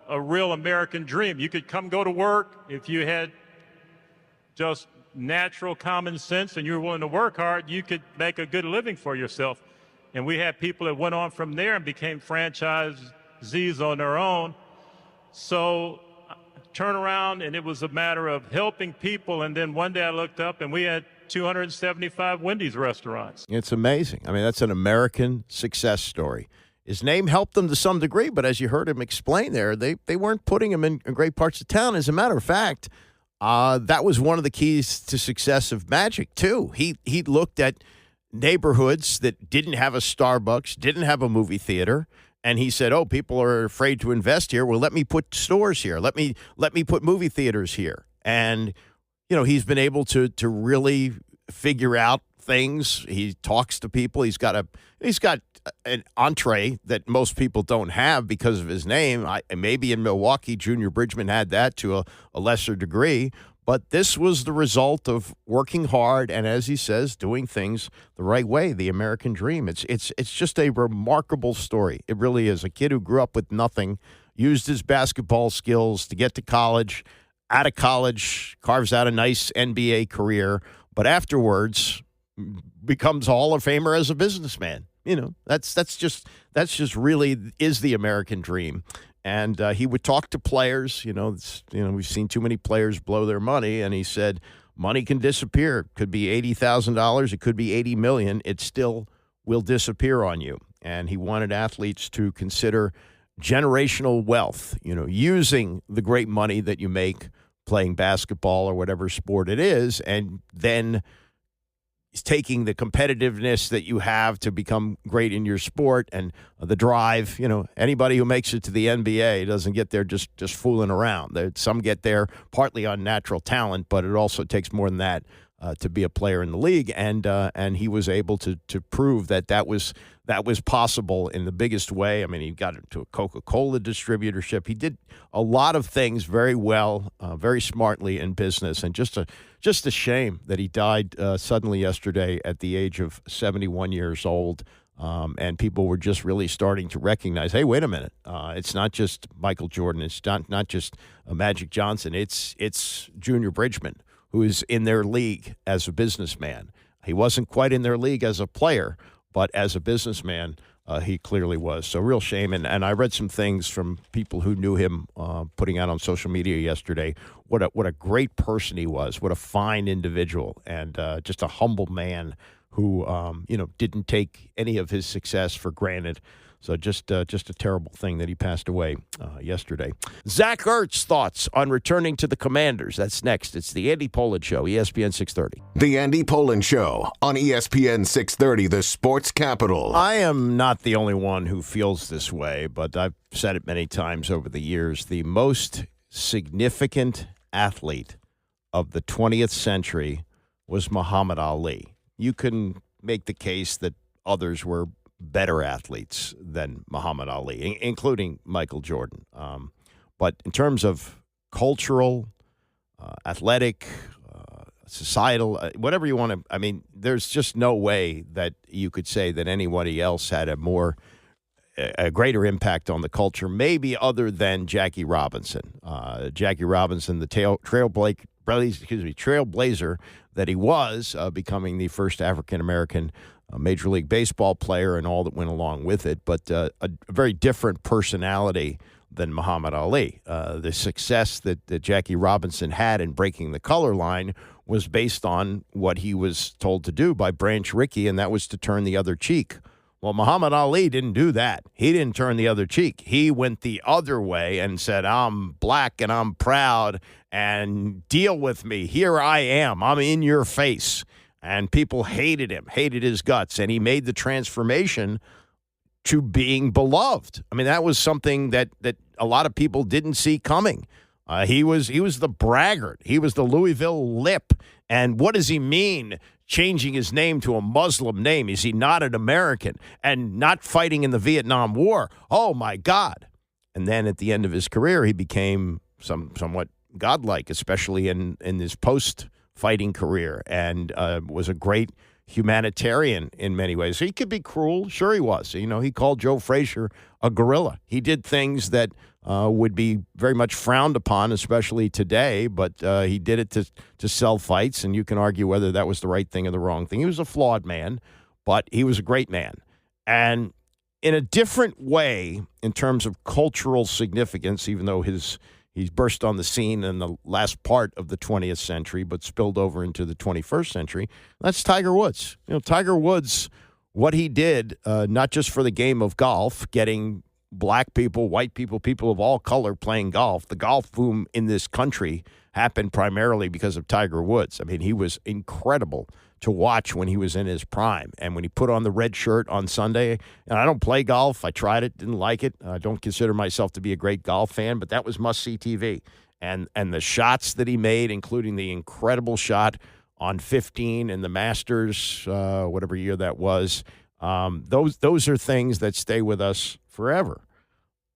[SPEAKER 11] a real American dream. You could come go to work if you had just natural common sense and you were willing to work hard, you could make a good living for yourself. And we had people that went on from there and became franchisees on their own. So turn around, and it was a matter of helping people. And then one day I looked up and we had 275 Wendy's restaurants.
[SPEAKER 4] It's amazing. I mean, that's an American success story. His name helped them to some degree, but as you heard him explain there, they weren't putting him in great parts of town. As a matter of fact, that was one of the keys to success of Magic, too. He looked at neighborhoods that didn't have a Starbucks, didn't have a movie theater, and he said, oh, people are afraid to invest here. Well, let me put stores here. Let me put movie theaters here. And, he's been able to really figure out things. He talks to people. He's got an entree that most people don't have because of his name. Maybe in Milwaukee, Junior Bridgman had that to a lesser degree. But this was the result of working hard and, as he says, doing things the right way, the American dream. It's just a remarkable story. It really is. A kid who grew up with nothing, used his basketball skills to get to college, out of college, carves out a nice NBA career, but afterwards becomes a Hall of Famer as a businessman. That's just really is the American dream. And he would talk to players. We've seen too many players blow their money, and he said, money can disappear. It could be $80,000. It could be $80 million. It still will disappear on you. And he wanted athletes to consider generational wealth, using the great money that you make playing basketball or whatever sport it is, and then taking the competitiveness that you have to become great in your sport and the drive. Anybody who makes it to the NBA doesn't get there just fooling around. Some get there partly on natural talent, but it also takes more than that to be a player in the league. And he was able to prove that was possible in the biggest way. I mean, he got into a Coca-Cola distributorship. He did a lot of things very well, very smartly in business, and just a shame that he died suddenly yesterday at the age of 71 years old. And people were just really starting to recognize, hey, wait a minute. It's not just Michael Jordan. It's not just Magic Johnson. It's Junior Bridgman, who is in their league as a businessman. He wasn't quite in their league as a player, but as a businessman, he clearly was. So real shame. And I read some things from people who knew him putting out on social media yesterday. What a great person he was. What a fine individual, and just a humble man who didn't take any of his success for granted. So just a terrible thing that he passed away yesterday. Zach Ertz thoughts on returning to the Commanders. That's next. It's the Andy Pollin Show, ESPN 630.
[SPEAKER 3] The Andy Pollin Show on ESPN 630, the sports capital.
[SPEAKER 4] I am not the only one who feels this way, but I've said it many times over the years. The most significant athlete of the 20th century was Muhammad Ali. You can make the case that others were better athletes than Muhammad Ali, including Michael Jordan. But in terms of cultural, athletic, societal, whatever you want to, there's just no way that you could say that anybody else had a greater impact on the culture, maybe other than Jackie Robinson. Jackie Robinson, the trailblazer that he was, becoming the first African-American Major League Baseball player and all that went along with it, but a very different personality than Muhammad Ali. The success that Jackie Robinson had in breaking the color line was based on what he was told to do by Branch Rickey, and that was to turn the other cheek. Well, Muhammad Ali didn't do that. He didn't turn the other cheek. He went the other way and said, I'm black and I'm proud and deal with me. Here I am. I'm in your face. and people hated him, hated his guts, and he made the transformation to being beloved. I mean, that was something that a lot of people didn't see coming. He was the braggart. He was the Louisville Lip. And what does he mean, changing his name to a Muslim name? Is he not an American and not fighting in the Vietnam War? Oh, my God. And then at the end of his career, he became somewhat godlike, especially in his post-fighting career, and was a great humanitarian in many ways. He could be cruel. Sure he was. You know, he called Joe Frazier a gorilla. He did things that would be very much frowned upon, especially today, but he did it to sell fights, and you can argue whether that was the right thing or the wrong thing. He was a flawed man, but he was a great man. And in a different way, in terms of cultural significance, even though he's burst on the scene in the last part of the 20th century, but spilled over into the 21st century, that's Tiger Woods. You know, Tiger Woods, what he did, not just for the game of golf, getting black people, white people, people of all color playing golf. The golf boom in this country happened primarily because of Tiger Woods. I mean, he was incredible to watch when he was in his prime. And when he put on the red shirt on Sunday, and I don't play golf. I tried it, didn't like it. I don't consider myself to be a great golf fan, but that was must-see TV. And the shots that he made, including the incredible shot on 15 in the Masters, whatever year that was, those are things that stay with us forever.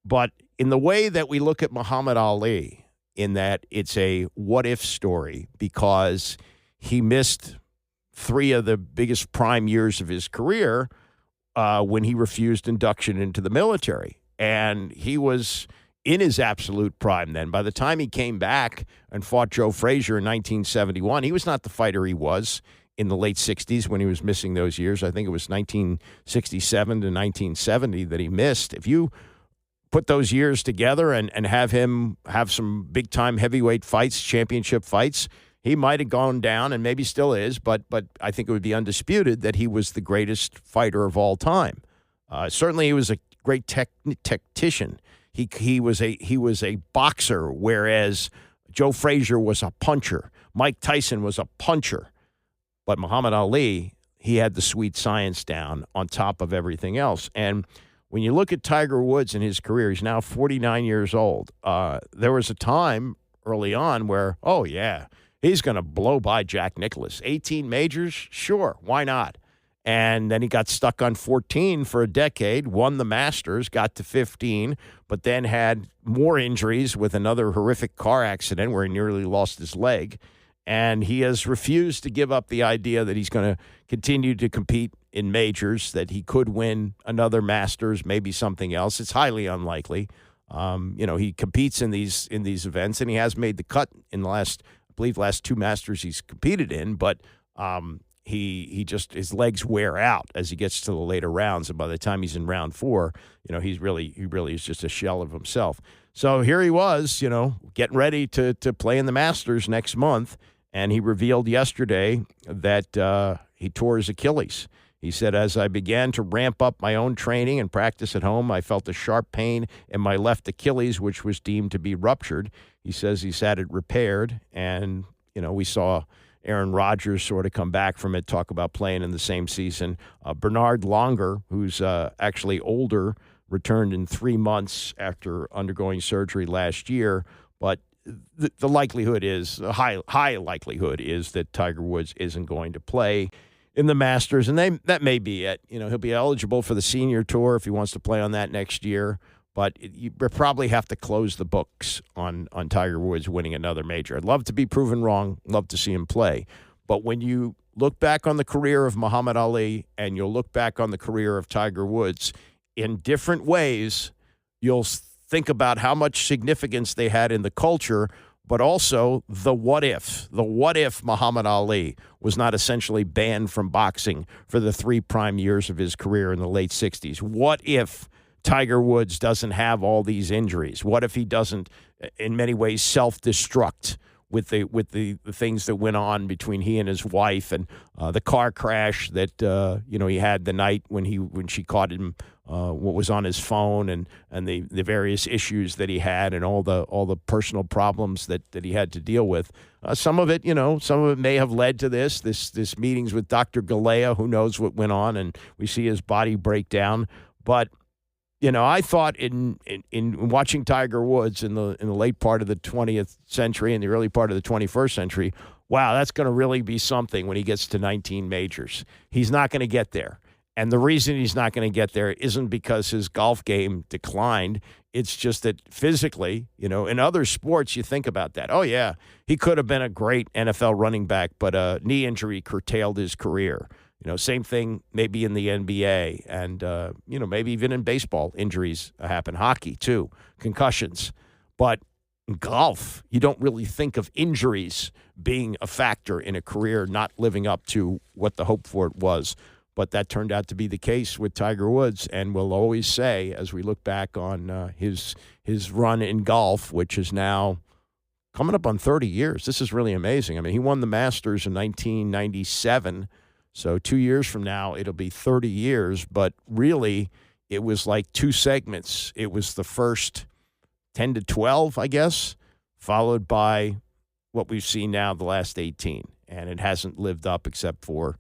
[SPEAKER 4] But in the way that we look at Muhammad Ali, in that it's a what-if story because he missed 3 of the biggest prime years of his career when he refused induction into the military. And he was in his absolute prime then. By the time he came back and fought Joe Frazier in 1971, he was not the fighter he was in the late 60s when he was missing those years. I think it was 1967 to 1970 that he missed. If you put those years together and have him have some big-time heavyweight fights, championship fights, he might have gone down, and maybe still is, but I think it would be undisputed that he was the greatest fighter of all time. Certainly, he was a great tactician. He was a boxer, whereas Joe Frazier was a puncher. Mike Tyson was a puncher. But Muhammad Ali, he had the sweet science down on top of everything else. And when you look at Tiger Woods in his career, he's now 49 years old. There was a time early on where, oh, yeah, he's going to blow by Jack Nicklaus. 18 majors? Sure, why not? And then he got stuck on 14 for a decade, won the Masters, got to 15, but then had more injuries with another horrific car accident where he nearly lost his leg. And he has refused to give up the idea that he's going to continue to compete in majors, that he could win another Masters, maybe something else. It's highly unlikely. He competes in these events, and he has made the cut in the last 2 Masters he's competed in, but he just, his legs wear out as he gets to the later rounds, and by the time he's in round 4, he really is just a shell of himself. So here he was, getting ready to play in the Masters next month, and he revealed yesterday that he tore his Achilles. He said, as I began to ramp up my own training and practice at home, I felt a sharp pain in my left Achilles, which was deemed to be ruptured. He says he's had it repaired, and, we saw Aaron Rodgers sort of come back from it, talk about playing in the same season. Bernard Longer, who's actually older, returned in 3 months after undergoing surgery last year, but the likelihood is, a high likelihood is that Tiger Woods isn't going to play in the Masters, and that may be it. He'll be eligible for the senior tour if he wants to play on that next year, but you probably have to close the books on Tiger Woods winning another major. I'd love to be proven wrong, love to see him play, but when you look back on the career of Muhammad Ali and you'll look back on the career of Tiger Woods in different ways, you'll think about how much significance they had in the culture, but also the what if. The what if Muhammad Ali was not essentially banned from boxing for the 3 prime years of his career in the late 60s? What if Tiger Woods doesn't have all these injuries? What if he doesn't, in many ways, self-destruct with the things that went on between he and his wife, and the car crash that he had the night when she caught him what was on his phone and the various issues that he had and all the personal problems that he had to deal with. Some of it may have led to this meetings with Dr. Galea. Who knows what went on, and we see his body break down. But I thought in watching Tiger Woods in the late part of the 20th century and the early part of the 21st century, wow, that's going to really be something when he gets to 19 majors. He's not going to get there. And the reason he's not going to get there isn't because his golf game declined. It's just that physically, in other sports, you think about that. Oh, yeah, he could have been a great NFL running back, but a knee injury curtailed his career. Same thing maybe in the NBA and, maybe even in baseball, injuries happen. Hockey, too, concussions. But in golf, you don't really think of injuries being a factor in a career not living up to what the hope for it was. But that turned out to be the case with Tiger Woods, and we'll always say, as we look back on his run in golf, which is now coming up on 30 years. This is really amazing. I mean, he won the Masters in 1997, so 2 years from now it'll be 30 years. But really, it was like two segments. It was the first 10 to 12, I guess, followed by what we've seen now the last 18, and it hasn't lived up except for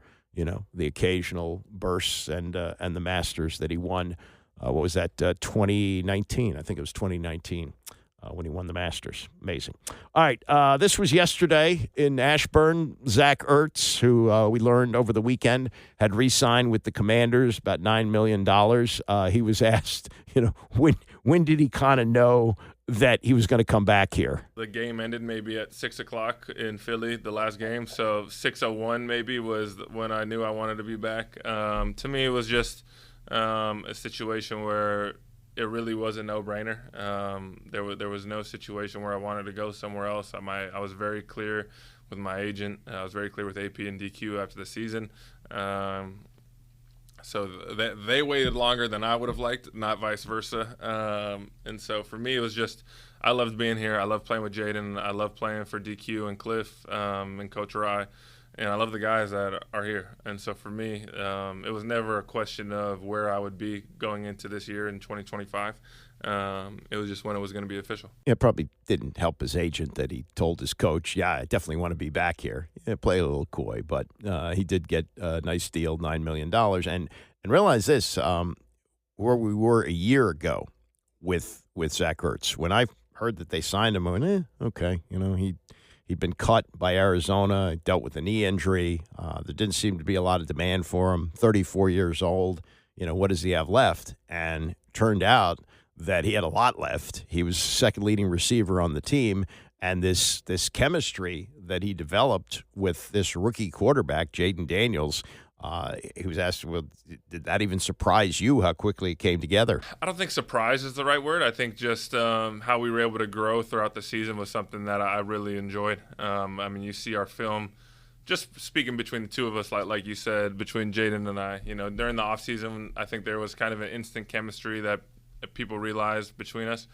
[SPEAKER 4] the occasional bursts and the Masters that he won. What was that, 2019? I think it was 2019 when he won the Masters. Amazing. All right, this was yesterday in Ashburn. Zach Ertz, who we learned over the weekend had re-signed with the Commanders, about $9 million. He was asked, when did he kind of know that he was going to come back here?
[SPEAKER 12] The game ended maybe at 6 o'clock in Philly, the last game. So 6:01 maybe was when I knew I wanted to be back. To me, it was just a situation where it really was a no-brainer. There was no situation where I wanted to go somewhere else. I was very clear with my agent. I was very clear with AP and DQ after the season. So they waited longer than I would have liked, not vice versa. And so for me, it was just I loved being here. I love playing with Jaden. I love playing for DQ and Cliff and Coach Rai. And I love the guys that are here. And so for me, it was never a question of where I would be going into this year in 2025. It was just when it was going to be official.
[SPEAKER 4] It probably didn't help his agent that he told his coach, yeah, I definitely want to be back here. Play a little coy, but he did get a nice deal, $9 million. And realize this, where we were a year ago with Zach Ertz. When I heard that they signed him, I went, okay. He'd been cut by Arizona, dealt with a knee injury. There didn't seem to be a lot of demand for him. 34 years old. What does he have left? And turned out that he had a lot left. He was second leading receiver on the team, and this chemistry that he developed with this rookie quarterback, Jaden Daniels, he was asked, well, did that even surprise you how quickly it came together?
[SPEAKER 12] I don't think surprise is the right word. I think just how we were able to grow throughout the season was something that I really enjoyed. You see our film, just speaking between the two of us, like you said, between Jaden and I, during the offseason, I think there was kind of an instant chemistry that people realized between us.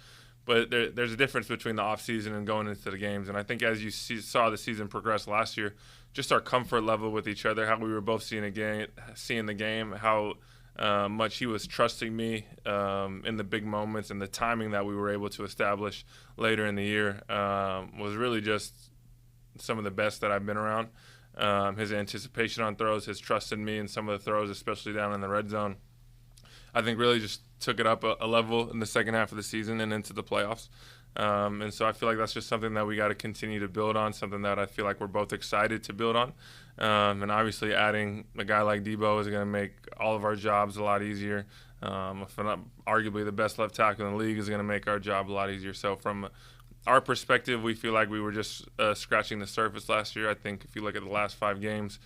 [SPEAKER 12] But there's a difference between the offseason and going into the games. And I think as you saw the season progress last year, just our comfort level with each other, how we were both seeing the game, how much he was trusting me in the big moments, and the timing that we were able to establish later in the year was really just some of the best that I've been around. His anticipation on throws, his trust in me in some of the throws, especially down in the red zone, I think really just took it up a level in the second half of the season and into the playoffs. And so I feel like that's just something that we got to continue to build on, something that I feel like we're both excited to build on. And obviously adding a guy like Debo is going to make all of our jobs a lot easier. If not arguably the best left tackle in the league is going to make our job a lot easier. So from our perspective, we feel like we were just scratching the surface last year. I think if you look at the last 5 games,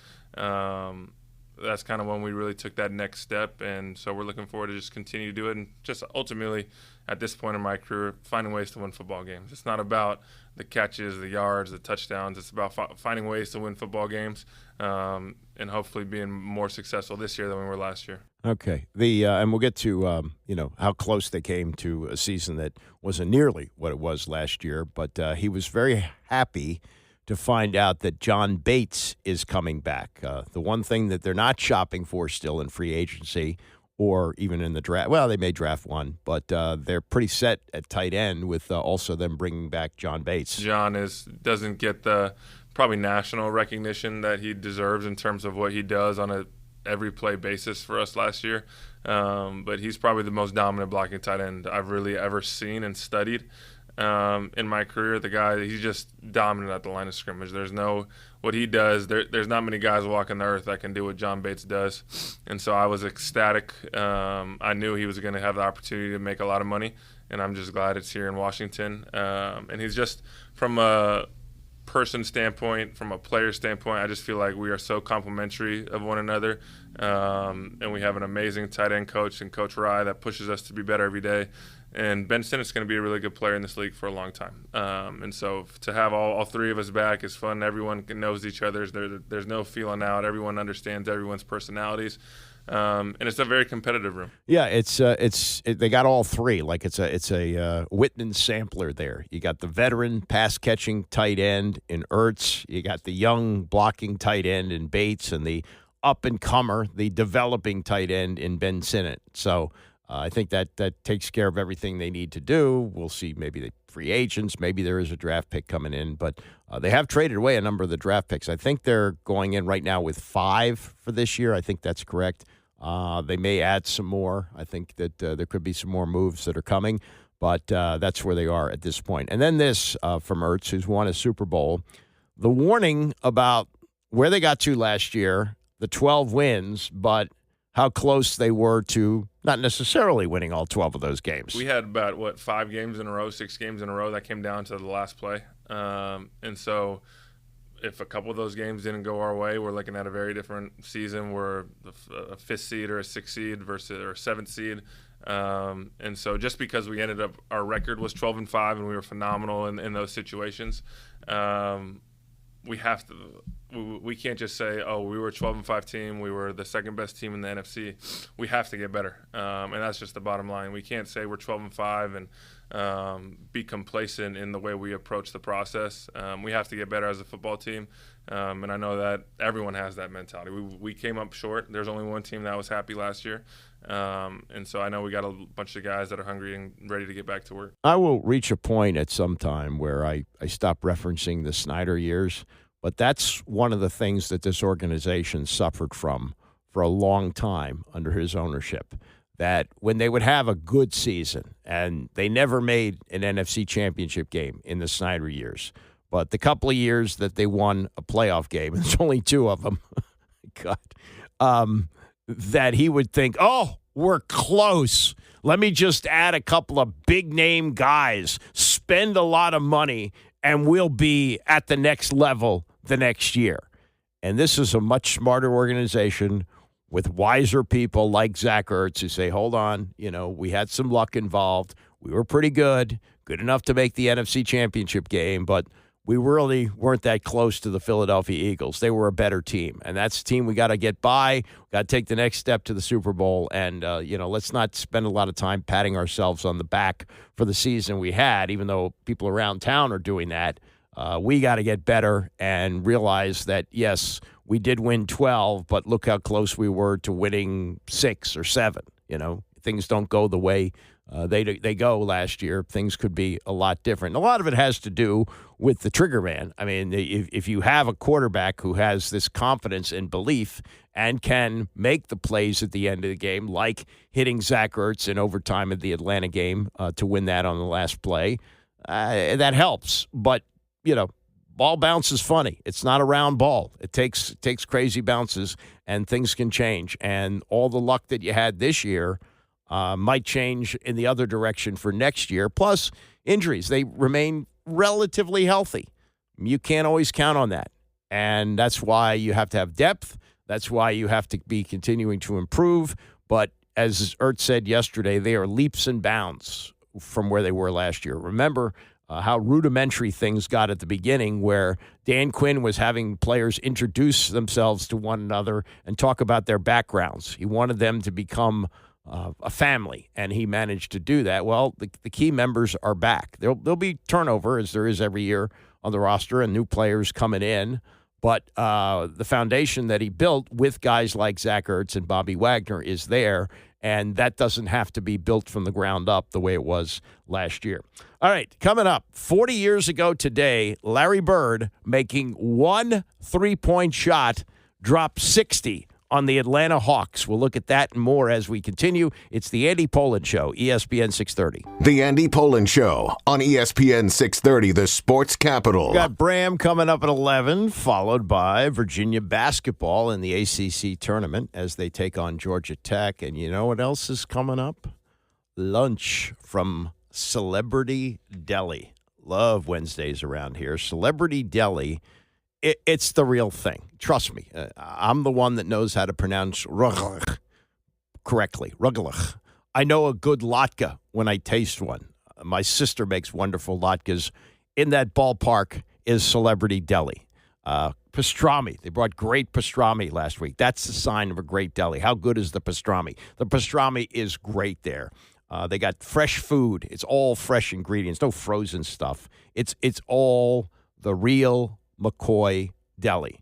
[SPEAKER 12] that's kind of when we really took that next step. And so we're looking forward to just continue to do it. And just ultimately, at this point in my career, finding ways to win football games. It's not about the catches, the yards, the touchdowns. It's about finding ways to win football games and hopefully being more successful this year than we were last year.
[SPEAKER 4] Okay. And we'll get to, how close they came to a season that wasn't nearly what it was last year. But he was very happy to find out that John Bates is coming back. The one thing that they're not shopping for still in free agency or even in the draft. Well, they may draft one, but they're pretty set at tight end with also them bringing back John Bates.
[SPEAKER 12] John doesn't get the probably national recognition that he deserves in terms of what he does on a every play basis for us last year. But he's probably the most dominant blocking tight end I've really ever seen and studied in my career. The guy, he's just dominant at the line of scrimmage. There's what he does, there's not many guys walking the earth that can do what John Bates does. And so I was ecstatic. I knew he was going to have the opportunity to make a lot of money, and I'm just glad it's here in Washington. And he's just, from a person standpoint, from a player standpoint, I just feel like we are so complementary of one another. And we have an amazing tight end coach and Coach Rye that pushes us to be better every day. And Ben Sinnott's going to be a really good player in this league for a long time. And so to have all three of us back is fun. Everyone knows each other. There's no feeling out. Everyone understands everyone's personalities. And it's a very competitive room.
[SPEAKER 4] Yeah, they got all three. Like it's a Whitman sampler there. You got the veteran pass catching tight end in Ertz. You got the young blocking tight end in Bates, and the up and comer, the developing tight end in Ben Sinnott. So I think that takes care of everything they need to do. We'll see, maybe the free agents, maybe there is a draft pick coming in, but they have traded away a number of the draft picks. I think they're going in right now with 5 for this year. I think that's correct. They may add some more. I think that there could be some more moves that are coming, but that's where they are at this point. And then this from Ertz, who's won a Super Bowl. The warning about where they got to last year, the 12 wins, but how close they were to not necessarily winning all 12 of those games.
[SPEAKER 12] We had about, 5 games in a row, 6 games in a row that came down to the last play. And so if a couple of those games didn't go our way, we're looking at a very different season. We're a 5th seed or a 6th seed versus or a 7th seed. And so just because we ended up, our record was 12-5 and we were phenomenal in those situations, we can't just say, oh, we were a 12-5 team, we were the second best team in the NFC. We have to get better, and that's just the bottom line. We can't say we're 12-5 and be complacent in the way we approach the process. We have to get better as a football team, and I know that everyone has that mentality. We came up short. There's only one team that was happy last year, and so I know we got a bunch of guys that are hungry and ready to get back to work.
[SPEAKER 4] I will reach a point at some time where I stop referencing the Snyder years, but that's one of the things that this organization suffered from for a long time under his ownership, that when they would have a good season, and they never made an NFC championship game in the Snyder years, but the couple of years that they won a playoff game, and there's only 2 of them, God, that he would think, oh, we're close. Let me just add a couple of big-name guys, spend a lot of money, and we'll be at the next level the next year. And this is a much smarter organization with wiser people like Zach Ertz who say, hold on, we had some luck involved. We were pretty good enough to make the NFC championship game, but we really weren't that close to the Philadelphia Eagles. They were a better team, and that's a team we got to get by. We got to take the next step to the Super Bowl, and let's not spend a lot of time patting ourselves on the back for the season we had, even though people around town are doing that. We got to get better and realize that, yes, we did win 12, but look how close we were to winning 6 or 7. Things don't go the way they go last year. Things could be a lot different. A lot of it has to do with the trigger man. I mean, if you have a quarterback who has this confidence and belief and can make the plays at the end of the game, like hitting Zach Ertz in overtime at the Atlanta game to win that on the last play, that helps. But, ball bounce is funny. It's not a round ball. It takes crazy bounces, and things can change. And all the luck that you had this year might change in the other direction for next year. Plus, injuries. They remain relatively healthy. You can't always count on that. And that's why you have to have depth. That's why you have to be continuing to improve. But as Ertz said yesterday, they are leaps and bounds from where they were last year. Remember how rudimentary things got at the beginning, where Dan Quinn was having players introduce themselves to one another and talk about their backgrounds. He wanted them to become a family, and he managed to do that. Well, the key members are back. There'll be turnover, as there is every year on the roster, and new players coming in. But the foundation that he built with guys like Zach Ertz and Bobby Wagner is there, And that doesn't have to be built from the ground up the way it was last year. All right, coming up, 40 years ago today, Larry Bird making one three-point shot, dropped 60 on the Atlanta Hawks. We'll look at that and more as we continue. It's the Andy Pollin Show, ESPN 630.
[SPEAKER 3] The Andy Pollin Show on ESPN 630, the sports capital.
[SPEAKER 4] We got Bram coming up at 11, followed by Virginia basketball in the ACC tournament as they take on Georgia Tech. And you know what else is coming up? Lunch from Celebrity Deli. Love Wednesdays around here. Celebrity Deli. It's the real thing. Trust me. I'm the one that knows how to pronounce rugelach correctly. Rugelach. I know a good latke when I taste one. My sister makes wonderful latkes. In that ballpark is Celebrity Deli. Pastrami. They brought great pastrami last week. That's the sign of a great deli. How good is the pastrami? The pastrami is great there. They got fresh food. It's all fresh ingredients. No frozen stuff. It's all the real McCoy Deli.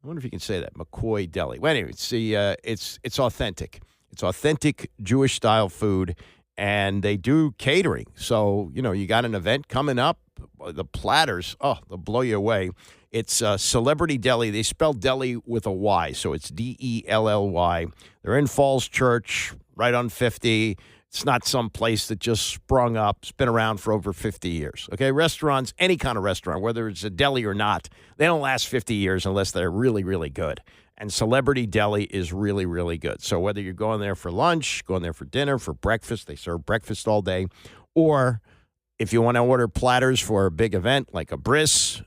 [SPEAKER 4] I wonder if you can say that, McCoy Deli. Well, anyway, it's authentic. It's authentic Jewish-style food, and they do catering. So, you got an event coming up. The platters, they'll blow you away. It's Celebrity Deli. They spell deli with a Y, so it's D-E-L-L-Y. They're in Falls Church, right on 50. It's not some place that just sprung up. It's been around for over 50 years. Okay, restaurants, any kind of restaurant, whether it's a deli or not, they don't last 50 years unless they're really, really good. And Celebrity Deli is really, really good. So whether you're going there for lunch, going there for dinner, for breakfast, they serve breakfast all day, or if you want to order platters for a big event like a bris,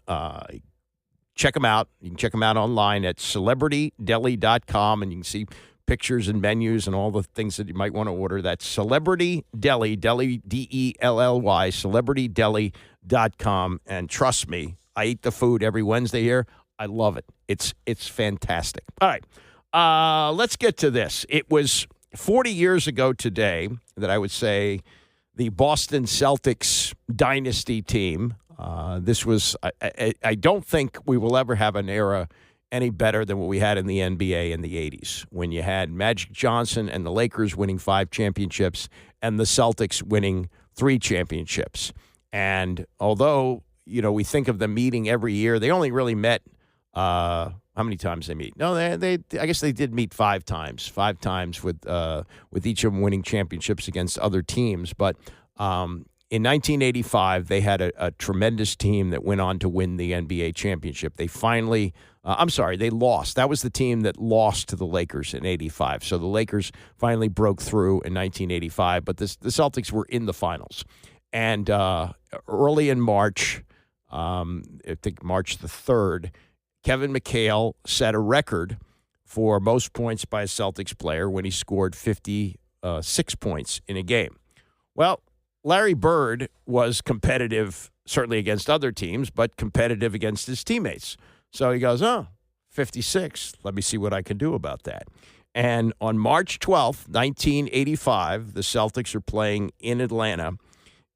[SPEAKER 4] check them out. You can check them out online at celebritydeli.com, and you can see pictures and menus and all the things that you might want to order. That's Celebrity Deli, Deli, D-E-L-L-Y, celebritydeli.com. And trust me, I eat the food every Wednesday here. I love it. It's fantastic. All right, let's get to this. It was 40 years ago today that I would say the Boston Celtics dynasty team. This was, I don't think we will ever have an era any better than what we had in the NBA in the 80s, when you had Magic Johnson and the Lakers winning 5 championships and the Celtics winning 3 championships. And although, we think of them meeting every year, they only really met, how many times they meet? No, they I guess they did meet 5 times with each of them winning championships against other teams. But in 1985, they had a tremendous team that went on to win the NBA championship. They finally, they lost. That was the team that lost to the Lakers in 85. So the Lakers finally broke through in 1985, but the Celtics were in the finals. And early in March, I think March the 3rd, Kevin McHale set a record for most points by a Celtics player when he scored 56 points in a game. Well, Larry Bird was competitive, certainly against other teams, but competitive against his teammates. So he goes, 56. Let me see what I can do about that. And on March 12th, 1985, the Celtics are playing in Atlanta,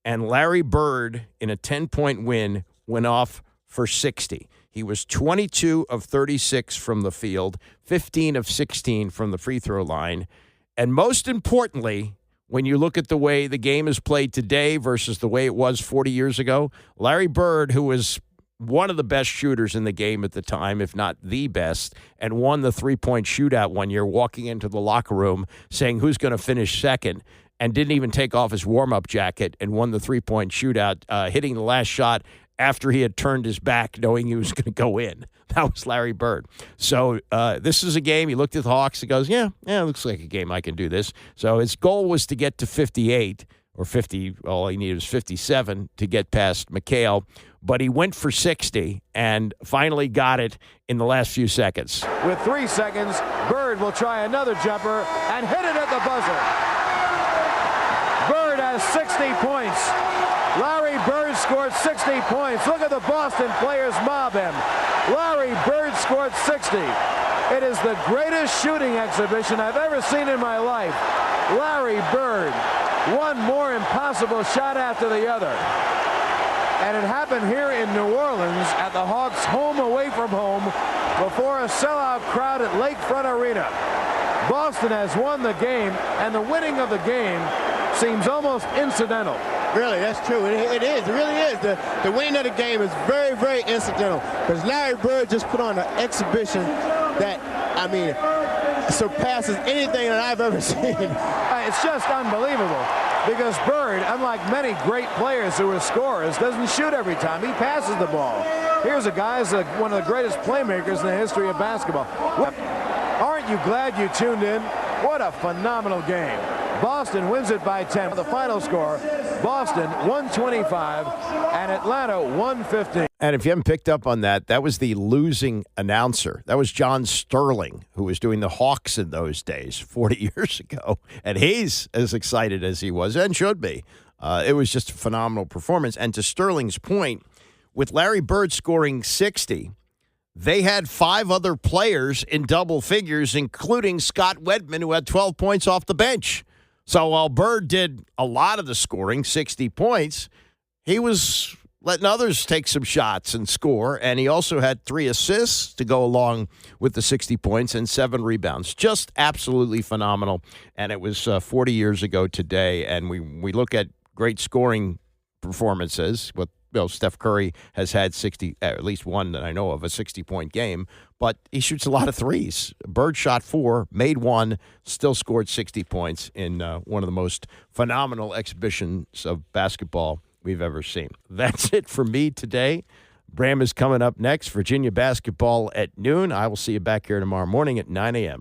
[SPEAKER 4] and Larry Bird, in a 10-point win, went off for 60. He was 22 of 36 from the field, 15 of 16 from the free throw line. And most importantly, when you look at the way the game is played today versus the way it was 40 years ago, Larry Bird, who was one of the best shooters in the game at the time, if not the best, and won the three-point shootout one year, walking into the locker room saying who's going to finish second, and didn't even take off his warm-up jacket and won the three-point shootout, hitting the last shot after he had turned his back, knowing he was going to go in. That was Larry Bird. So this is a game. He looked at the Hawks and goes, yeah, it looks like a game I can do this. So his goal was to get to 58 or 50. All he needed was 57 to get past McHale. But he went for 60 and finally got it in the last few seconds.
[SPEAKER 13] With 3 seconds, Bird will try another jumper and hit it at the buzzer. Bird has 60 points. Larry Bird scored 60 points. Look at the Boston players mob him. Larry Bird scored 60. It is the greatest shooting exhibition I've ever seen in my life. Larry Bird, one more impossible shot after the other. And it happened here in New Orleans at the Hawks' home away from home before a sellout crowd at Lakefront Arena. Boston has won the game, and the winning of the game seems almost incidental.
[SPEAKER 14] Really, that's true. It is. It really is. The winning of the game is very, very incidental. Because Larry Bird just put on an exhibition that, I mean, surpasses anything that I've ever seen.
[SPEAKER 13] It's just unbelievable. Because Bird, unlike many great players who are scorers, doesn't shoot every time. He passes the ball. Here's a guy who's one of the greatest playmakers in the history of basketball. Aren't you glad you tuned in? What a phenomenal game. Boston wins it by 10. The final score, Boston 125 and Atlanta 115.
[SPEAKER 4] And if you haven't picked up on that, that was the losing announcer. That was John Sterling, who was doing the Hawks in those days 40 years ago. And he's as excited as he was and should be. It was just a phenomenal performance. And to Sterling's point, with Larry Bird scoring 60, they had 5 other players in double figures, including Scott Wedman, who had 12 points off the bench. So while Bird did a lot of the scoring, 60 points, he was letting others take some shots and score. And he also had 3 assists to go along with the 60 points and 7 rebounds. Just absolutely phenomenal. And it was 40 years ago today. And we look at great scoring performances. Steph Curry has had 60, at least one that I know of, a 60-point game. But he shoots a lot of threes. Bird shot 4, made 1, still scored 60 points in one of the most phenomenal exhibitions of basketball we've ever seen. That's it for me today. Bram is coming up next. Virginia basketball at noon. I will see you back here tomorrow morning at 9 a.m.